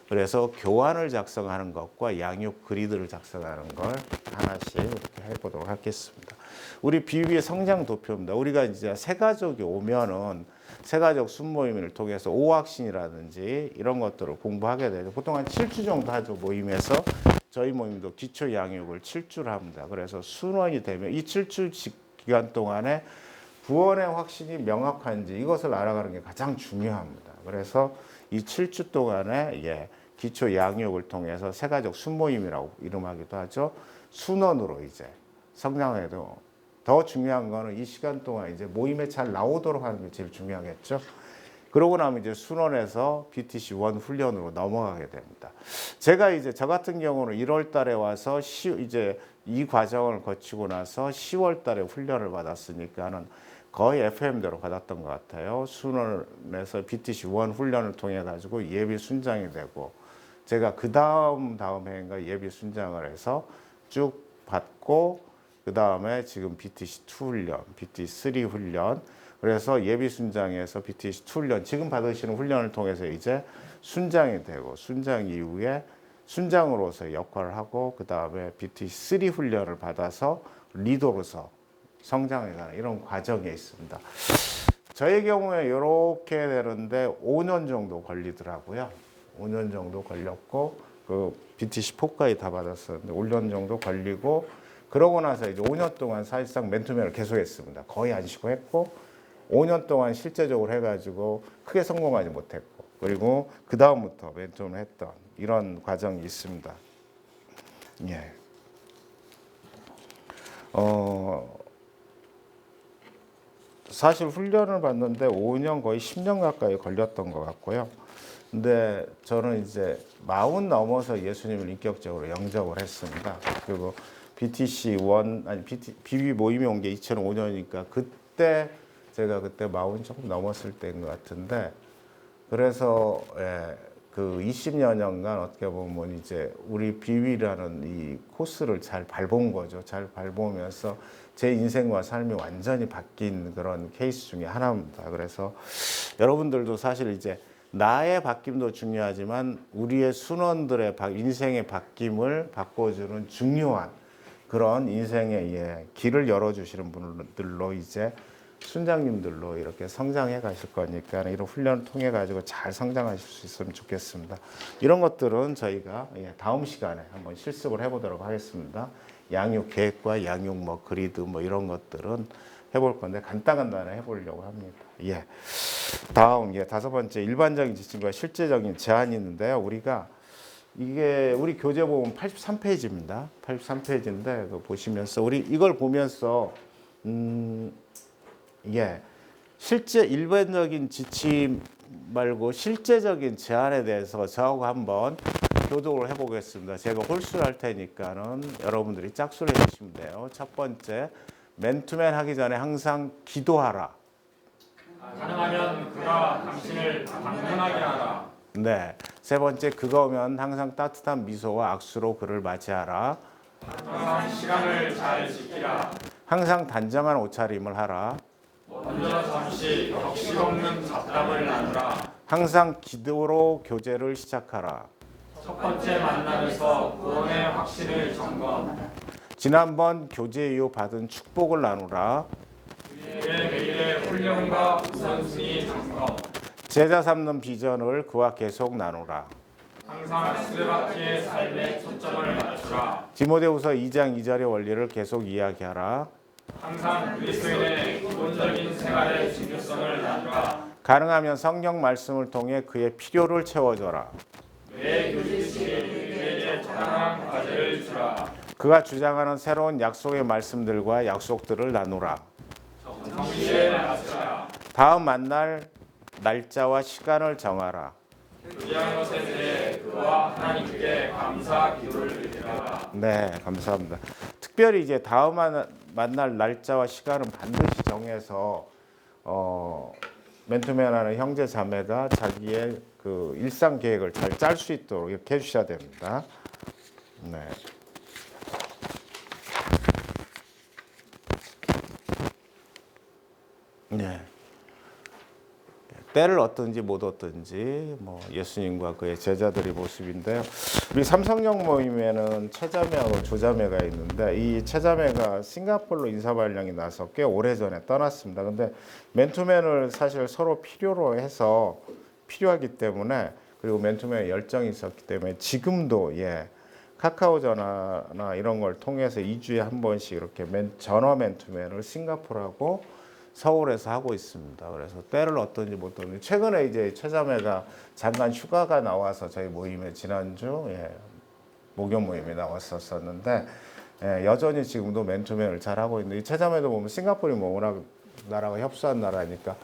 그래서 교환을 작성하는 것과 양육 그리드를 작성하는 걸 하나씩 이렇게 해보도록 하겠습니다. 우리 비유의 성장 도표입니다. 우리가 이제 새 가족이 오면은 새 가족 순모임을 통해서 오학신이라든지 이런 것들을 공부하게 되죠. 보통 한 7주 정도 하죠. 모임에서 저희 모임도 기초 양육을 7주를 합니다. 그래서 순원이 되면 이 7주 기간 동안에 구원의 확신이 명확한지 이것을 알아가는 게 가장 중요합니다. 그래서 이 7주 동안에 기초 양육을 통해서 새가족 순모임이라고 이름하기도 하죠. 순원으로 이제 성장해도 더 중요한 거는 이 시간 동안 이제 모임에 잘 나오도록 하는 게 제일 중요하겠죠. 그러고 나면 이제 순원에서 BTC 1 훈련으로 넘어가게 됩니다. 제가 이제 저 같은 경우는 1월 달에 와서 이제 이 과정을 거치고 나서 10월 달에 훈련을 받았으니까는 거의 FM대로 받았던 것 같아요. 순원에서 BTC 1 훈련을 통해 가지고 예비 순장이 되고 제가 그 다음 해인가 예비 순장을 해서 쭉 받고 그 다음에 지금 BTC 2 훈련, BTC 3 훈련 그래서 예비 순장에서 BTC 2 훈련 지금 받으시는 훈련을 통해서 이제 순장이 되고 순장 이후에 순장으로서 역할을 하고 그 다음에 BTC 3 훈련을 받아서 리더로서 성장해가는 이런 과정에 있습니다. 저의 경우에 이렇게 되는데 5년 정도 걸리더라고요. 5년 정도 걸렸고 그 BTC 4까지 다 받았었는데 5년 정도 걸리고 그러고 나서 이제 5년 동안 사실상 맨투맨을 계속했습니다. 거의 안 쉬고 했고 5년 동안 실제적으로 해가지고 크게 성공하지 못했고 그리고 그 다음부터 맨투맨을 했던 이런 과정이 있습니다. 예. 사실 훈련을 받는데 5년 거의 10년 가까이 걸렸던 것 같고요. 근데 저는 이제 40 넘어서 예수님을 인격적으로 영접을 했습니다. 그리고 BTC 1 아니 BB 모임이 온 게 2005년이니까 그때 제가 그때 40 조금 넘었을 때인 것 같은데 그래서 그 20여년간 어떻게 보면 이제 우리 BB라는 이 코스를 잘 밟은 거죠. 잘 밟으면서 제 인생과 삶이 완전히 바뀐 그런 케이스 중에 하나입니다. 그래서 여러분들도 사실 이제 나의 바뀜도 중요하지만 우리의 순원들의 인생의 바뀜을 바꿔주는 중요한 그런 인생의 길을 열어주시는 분들로 이제 순장님들로 이렇게 성장해 가실 거니까 이런 훈련을 통해 가지고 잘 성장하실 수 있으면 좋겠습니다. 이런 것들은 저희가 다음 시간에 한번 실습을 해보도록 하겠습니다. 양육 계획과 양육 뭐 그리드 뭐 이런 것들은 해볼 건데 간단하게 해보려고 합니다. 예. 다음 5번째 일반적인 지침과 실제적인 제한이 있는데요. 우리가 이게 우리 교재 보면 83페이지입니다. 83페이지인데 보시면서 우리 이걸 보면서 실제 일반적인 지침 말고 실제적인 제한에 대해서 저하고 한번 교독을 해보겠습니다. 제가 홀수를 할 테니까는 여러분들이 짝수를 해주시면 돼요. 첫 번째, 맨투맨 하기 전에 항상 기도하라. 가능하면 그가 당신을 방문하게 하라. 네. 세 번째, 그가 오면 항상 따뜻한 미소와 악수로 그를 맞이하라. 항상 시간을 잘 지키라. 항상 단정한 옷차림을 하라. 먼저 잠시 격식 없는 잡담을 나누라. 항상 기도로 교제를 시작하라. 첫 번째 만남에서 구원의 확신을 점검. 지난번 교제 이후 받은 축복을 나누라. 매일의 훈련과 우선순위 점검. 제자 삼는 비전을 그와 계속 나누라. 항상 스데바키의 삶에 초점을 맞추라. 디모데후서 2장 2절의 원리를 계속 이야기하라. 항상 그리스도인의 기본적인 생활의 중요성을 나누라. 가능하면 성경 말씀을 통해 그의 필요를 채워줘라. 내 교제시에 그에게 적당한 과제를 주라. 그가 주장하는 새로운 약속의 말씀들과 약속들을 나누라. 정리에 맞추라. 다음 만날 날짜와 시간을 정하라. 교제한 것에 대해 그와 하나님께 감사 기도를 드리라. 네, 감사합니다. 특별히 이제 다음 만날 날짜와 시간은 반드시 정해서 맨투맨하는 형제 자매가 자기의 그 일상 계획을 잘 짤 수 있도록 이렇게 해주셔야 됩니다. 네. 네. 때를 얻든지 못 얻든지 뭐 예수님과 그의 제자들의 모습인데요. 우리 삼성역 모임에는 최자매하고 조자매가 있는데 이 최자매가 싱가포르로 인사발령이 나서 꽤 오래전에 떠났습니다. 근데 맨투맨을 사실 서로 필요로 해서 필요하기 때문에 그리고 맨투맨에 열정이 있었기 때문에 지금도 카카오 전화나 이런 걸 통해서 2주에 한 번씩 이렇게 전화 맨투맨을 싱가포르하고 서울에서 하고 있습니다. 그래서 때를 얻든지 못 얻든지 최근에 이제 최자매가 잠깐 휴가가 나와서 저희 모임에 지난주 목요 모임에 나왔었는데 여전히 지금도 맨투맨을 잘 하고 있는데 이 최자매도 보면 싱가포르이 뭐 워낙 나라가 협소한 나라니까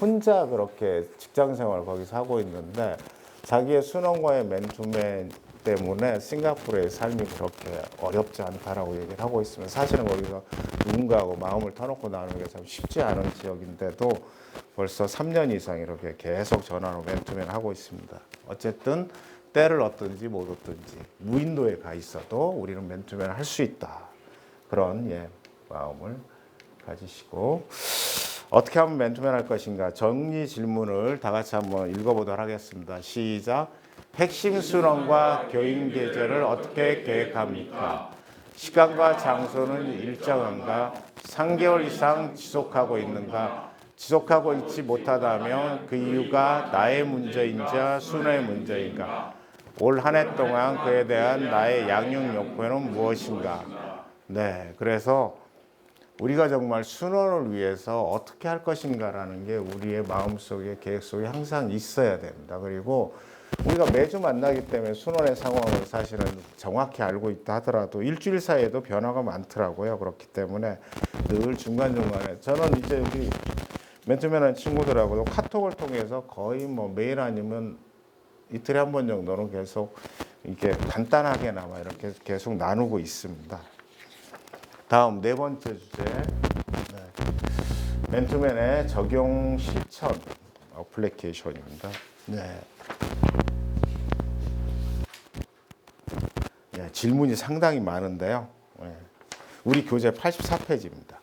혼자 그렇게 직장 생활을 거기서 하고 있는데 자기의 순원과의 맨투맨 때문에 싱가포르의 삶이 그렇게 어렵지 않다라고 얘기를 하고 있으면 사실은 거기서 누군가하고 마음을 터놓고 나누는 게 참 쉽지 않은 지역인데도 벌써 3년 이상 이렇게 계속 전화로 맨투맨 하고 있습니다. 어쨌든 때를 얻든지 못 얻든지 무인도에 가 있어도 우리는 맨투맨 할 수 있다. 그런 마음을 가지시고 어떻게 하면 맨투맨 할 것인가 정리 질문을 다 같이 한번 읽어보도록 하겠습니다. 시작. 핵심 순원과 교인 계절을 어떻게 계획합니까? 시간과 장소는 일정한가? 3개월 이상 지속하고 있는가? 지속하고 있지 못하다면 그 이유가 나의 문제인지 순원의 문제인가? 올 한 해 동안 그에 대한 나의 양육 욕구는 무엇인가? 네, 그래서 우리가 정말 순원을 위해서 어떻게 할 것인가라는 게 우리의 마음속에 계획 속에 항상 있어야 됩니다. 그리고 우리가 매주 만나기 때문에 순원의 상황을 사실은 정확히 알고 있다 하더라도 일주일 사이에도 변화가 많더라고요. 그렇기 때문에 늘 중간중간에 저는 이제 우리 맨투맨하는 친구들하고도 카톡을 통해서 거의 뭐 매일 아니면 이틀에 한 번 정도는 계속 이렇게 간단하게나마 이렇게 계속 나누고 있습니다. 다음 네 번째 주제 맨투맨의 적용 실천 어플리케이션입니다. 질문이 상당히 많은데요. 우리 교재 84페이지입니다.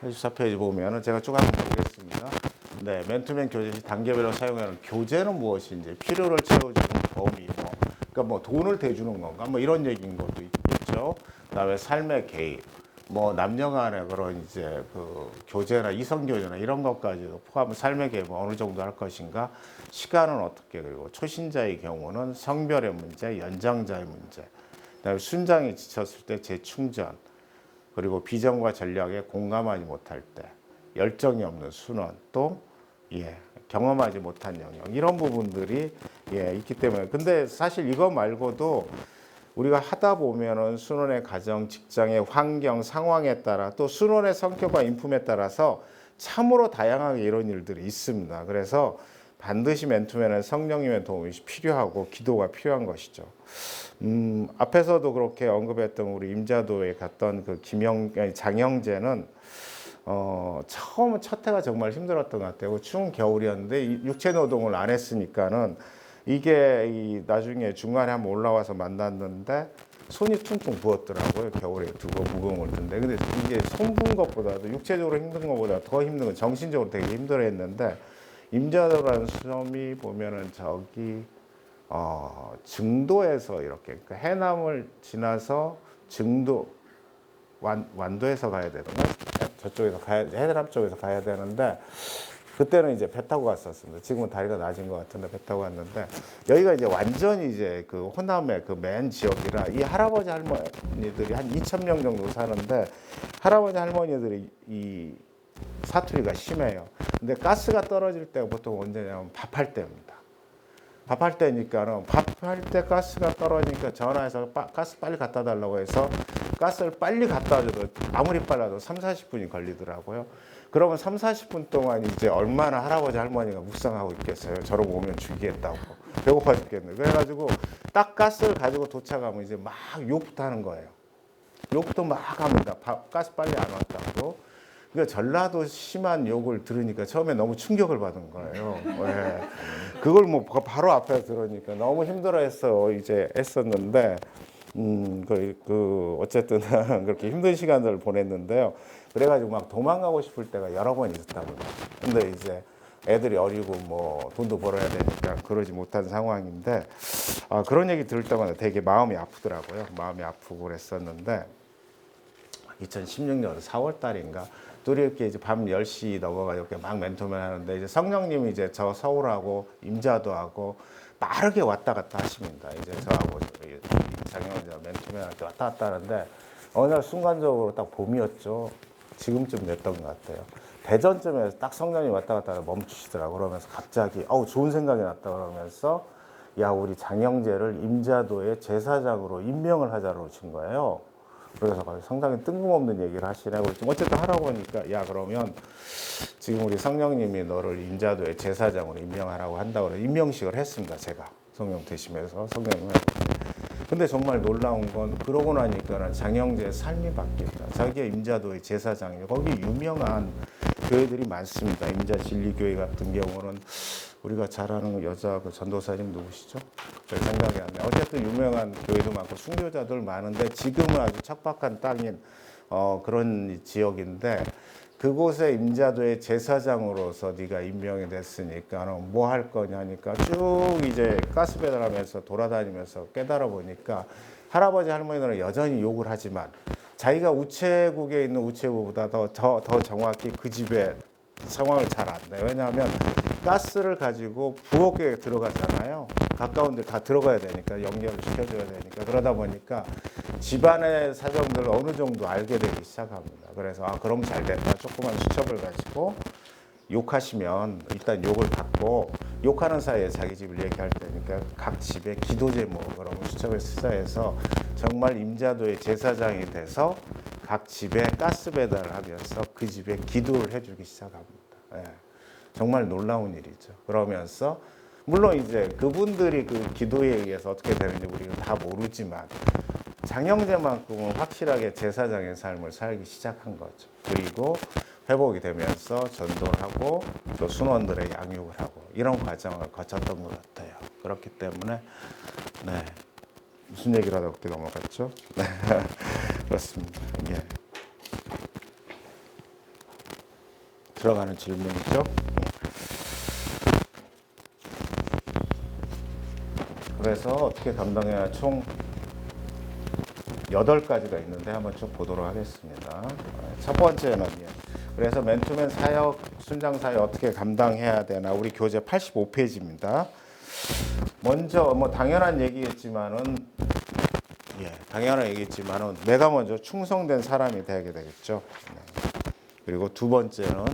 84페이지 보면은 제가 쭉 한번 보겠습니다. 맨투맨 교재 단계별로 사용하는 교재는 무엇인지, 필요를 채워주는 범위, 그러니까 뭐 돈을 대주는 건가, 뭐 이런 얘기인 것도 있겠죠. 그다음에 삶의 개입, 뭐 남녀간의 그런 이제 그 교제나 이성 교제나 이런 것까지도 포함 삶의 개입을 어느 정도 할 것인가, 시간은 어떻게, 그리고 초신자의 경우는 성별의 문제, 연장자의 문제, 그다음에 순장이 지쳤을 때 재충전, 그리고 비전과 전략에 공감하지 못할 때, 열정이 없는 순원, 또 경험하지 못한 영역, 이런 부분들이 있기 때문에. 근데 사실 이거 말고도 우리가 하다 보면은 순원의 가정, 직장의 환경, 상황에 따라 또 순원의 성격과 인품에 따라서 참으로 다양하게 이런 일들이 있습니다. 그래서 반드시 맨투맨은 성령님의 도움이 필요하고 기도가 필요한 것이죠. 앞에서도 그렇게 언급했던 우리 임자도에 갔던 그 장영재는 처음 첫 해가 정말 힘들었던 것 같아요. 추운 겨울이었는데 육체 노동을 안 했으니까는 이게 나중에 중간에 한번 올라와서 만났는데 손이 퉁퉁 부었더라고요. 겨울에 두고 무거운 든데. 근데 이게 손 부은 것보다도 육체적으로 힘든 것보다 더 힘든 건 정신적으로 되게 힘들어했는데 임자도라는 수험이 보면은 저기 증도에서 이렇게 그러니까 해남을 지나서 증도 완도에서 가야 되던가 저쪽에서 가야 해남 쪽에서 가야 되는데 그때는 이제 배 타고 갔었습니다. 지금은 다리가 낮은 것 같은데 배 타고 갔는데 여기가 이제 완전히 이제 그 호남의 그 맨 지역이라 이 할아버지 할머니들이 한 2,000명 정도 사는데 할아버지 할머니들이 이 사투리가 심해요. 근데 가스가 떨어질 때가 보통 언제냐면 밥할 때입니다. 밥할 때니까는 밥할 때 가스가 떨어지니까 전화해서 가스 빨리 갖다 달라고 해서 가스를 빨리 갖다 줘도 아무리 빨라도 3, 40분이 걸리더라고요. 그러면 3, 40분 동안 이제 얼마나 할아버지 할머니가 묵상하고 있겠어요. 저러고 오면 죽이겠다고. 배고파 죽겠네. 그래가지고 딱 가스를 가지고 도착하면 이제 막 욕부터 하는 거예요. 욕부터 막 합니다. 가스 빨리 안 왔다고. 그러니까 전라도 심한 욕을 들으니까 처음에 너무 충격을 받은 거예요. 네. 그걸 뭐 바로 앞에서 들으니까 너무 힘들어했어 이제 했었는데 어쨌든 그렇게 힘든 시간들을 보냈는데요. 그래가지고 막 도망가고 싶을 때가 여러 번 있었다고. 근데 이제 애들이 어리고 뭐 돈도 벌어야 되니까 그러지 못한 상황인데 그런 얘기 들을 때마다 되게 마음이 아프더라고요. 마음이 아프고 그랬었는데 2016년 4월 달인가 둘이 이렇게 이제 밤 10시 넘어가지고 이렇게 막 맨투맨 하는데 이제 성령님이 이제 저 서울하고 임자도 하고 빠르게 왔다 갔다 하십니다. 이제 저하고 장영자 맨투맨 할 때 왔다 갔다 하는데 어느 날 순간적으로 딱 봄이었죠. 지금쯤 됐던 것 같아요. 대전쯤에서 딱 성령이 왔다 갔다 하다 멈추시더라고. 그러면서 갑자기 좋은 생각이 났다 그러면서 야 우리 장영재를 임자도의 제사장으로 임명을 하자고 친 거예요. 그래서 상당히 뜬금없는 얘기를 하시네. 어쨌든 하라고 하니까 야 그러면 지금 우리 성령님이 너를 임자도의 제사장으로 임명하라고 한다고 해서 임명식을 했습니다. 제가 성령 되시면서 성령님을. 근데 정말 놀라운 건 그러고 나니까는 장영재의 삶이 바뀌었다. 자기가 임자도의 제사장이에요. 거기 유명한 교회들이 많습니다. 임자 진리교회 같은 경우는 우리가 잘 아는 여자 그 전도사님 누구시죠? 별 생각이 안 나요. 어쨌든 유명한 교회도 많고 순교자들 많은데 지금은 아주 척박한 땅인 그런 지역인데 그곳에 임자도의 제사장으로서 네가 임명이 됐으니까 뭐 할 거냐 하니까 쭉 이제 가스 배달하면서 돌아다니면서 깨달아 보니까 할아버지 할머니들은 여전히 욕을 하지만 자기가 우체국에 있는 우체국보다 더 정확히 그 집의 상황을 잘 안다. 왜냐하면 가스를 가지고 부엌에 들어가잖아요. 가까운 데 다 들어가야 되니까 연결을 시켜줘야 되니까 그러다 보니까 집안의 사정들을 어느 정도 알게 되기 시작합니다. 그래서 그럼 잘 됐다. 조그만 수첩을 가지고 욕하시면 일단 욕을 받고 욕하는 사이에 자기 집을 얘기할 테니까 각 집에 기도 제목을 그러면 수첩에 쓰자 해서 정말 임자도의 제사장이 돼서 각 집에 가스 배달을 하면서 그 집에 기도를 해주기 시작합니다. 예. 정말 놀라운 일이죠. 그러면서 물론 이제 그분들이 그 기도에 의해서 어떻게 되는지 우리는 다 모르지만 장영재만큼은 확실하게 제사장의 삶을 살기 시작한 거죠. 그리고 회복이 되면서 전도를 하고 또 순원들의 양육을 하고 이런 과정을 거쳤던 것 같아요. 그렇기 때문에 무슨 얘기를 하다 그렇게 넘어갔죠? 네. 그렇습니다. 예. 들어가는 질문이죠. 그래서 어떻게 감당해야 총 8가지가 있는데 한번 쭉 보도록 하겠습니다. 첫 번째는 그래서 맨투맨 사역, 순장 사역 어떻게 감당해야 되나 우리 교재 85페이지입니다. 먼저 뭐 당연한 얘기겠지만은 내가 먼저 충성된 사람이 되게 되겠죠. 그리고 두 번째는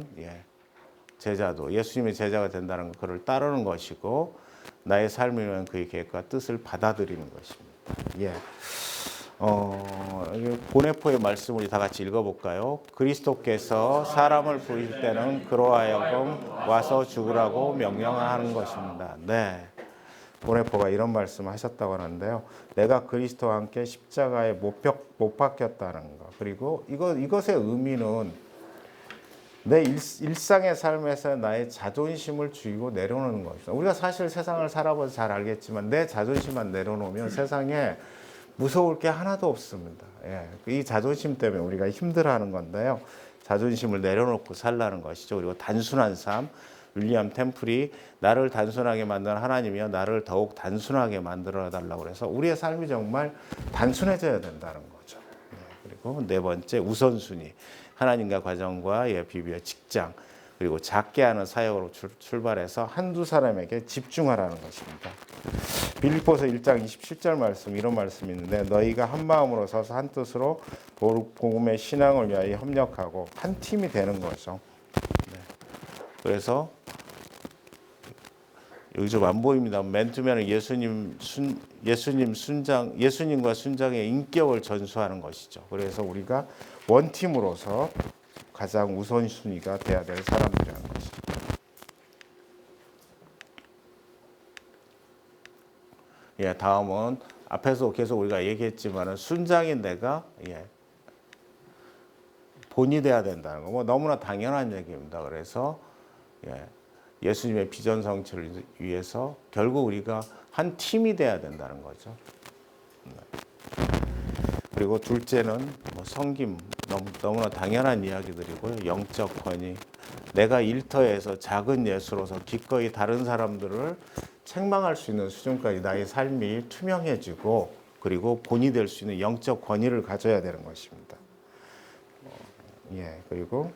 제자도 예수님의 제자가 된다는 것을 따르는 것이고 나의 삶이면 그의 계획과 뜻을 받아들이는 것입니다. 보네포의 말씀을 다 같이 읽어볼까요? 그리스도께서 사람을 부르실 때는 그로 하여금 와서 죽으라고 명령하는 것입니다. 네. 보네포가 이런 말씀을 하셨다고 하는데요. 내가 그리스도와 함께 십자가에 못 박혔다는 것. 그리고 이것의 의미는 내 일상의 삶에서 나의 자존심을 죽이고 내려놓는 것입니다. 우리가 사실 세상을 살아봐서 잘 알겠지만 내 자존심만 내려놓으면 세상에 무서울 게 하나도 없습니다. 이 자존심 때문에 우리가 힘들어하는 건데요. 자존심을 내려놓고 살라는 것이죠. 그리고 단순한 삶. 윌리엄 템플이 나를 단순하게 만든 하나님이여 나를 더욱 단순하게 만들어 달라고 해서 우리의 삶이 정말 단순해져야 된다는 거죠. 그리고 네 번째 우선순위. 하나님과 가정과 비비어 직장. 그리고 작게 하는 사역으로 출발해서 한두 사람에게 집중하라는 것입니다. 빌립보서 1장 27절 말씀 이런 말씀이 있는데 너희가 한 마음으로 서서 한 뜻으로 복음의 신앙을 위하여 협력하고 한 팀이 되는 거죠. 네. 그래서 여기 좀 안 보입니다. 맨투맨은 예수님과 순장의 인격을 전수하는 것이죠. 그래서 우리가 원팀으로서 가장 우선순위가 돼야 될 사람들이라는 것이죠. 예, 다음은 앞에서 계속 우리가 얘기했지만은 순장인 내가 본이 돼야 된다는 거. 뭐 너무나 당연한 얘기입니다. 그래서 예수님의 비전 성취를 위해서 결국 우리가 한 팀이 돼야 된다는 거죠. 그리고 둘째는 뭐 섬김, 너무나 당연한 이야기들이고요. 영적 권위. 내가 일터에서 작은 예수로서 기꺼이 다른 사람들을 책망할 수 있는 수준까지 나의 삶이 투명해지고 그리고 본이 될 수 있는 영적 권위를 가져야 되는 것입니다. 그리고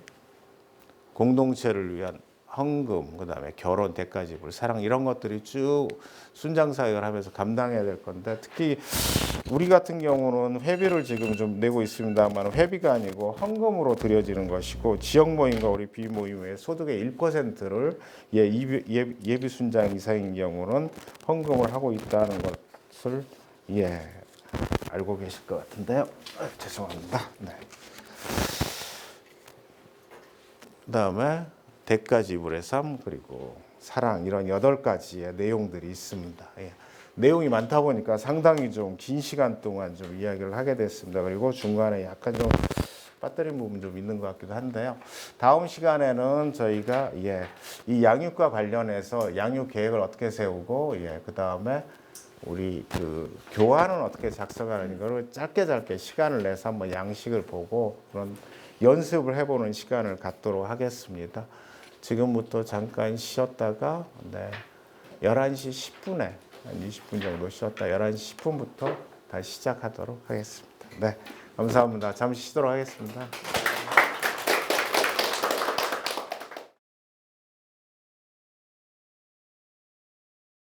공동체를 위한 헌금, 그다음에 결혼, 대가지불, 사랑 이런 것들이 쭉 순장 사역을 하면서 감당해야 될 건데 특히 우리 같은 경우는 회비를 지금 좀 내고 있습니다만 회비가 아니고 헌금으로 드려지는 것이고 지역 모임과 우리 비모임의 소득의 1%를 예비 순장 이상인 경우는 헌금을 하고 있다는 것을 알고 계실 것 같은데요. 죄송합니다. 네. 그다음에 대가지불의 삶 그리고 사랑 이런 8가지의 내용들이 있습니다. 내용이 많다 보니까 상당히 좀 긴 시간 동안 좀 이야기를 하게 됐습니다. 그리고 중간에 약간 좀 빠뜨린 부분 좀 있는 것 같기도 한데요. 다음 시간에는 저희가 이 양육과 관련해서 양육 계획을 어떻게 세우고 그 다음에 우리 그 교환은 어떻게 작성하는 거를 짧게 시간을 내서 한번 양식을 보고 그런 연습을 해보는 시간을 갖도록 하겠습니다. 지금부터 잠깐 쉬었다가 11시 10분에 한 20분 정도 쉬었다 11시 10분부터 다시 시작하도록 하겠습니다. 네, 감사합니다. 잠시 쉬도록 하겠습니다.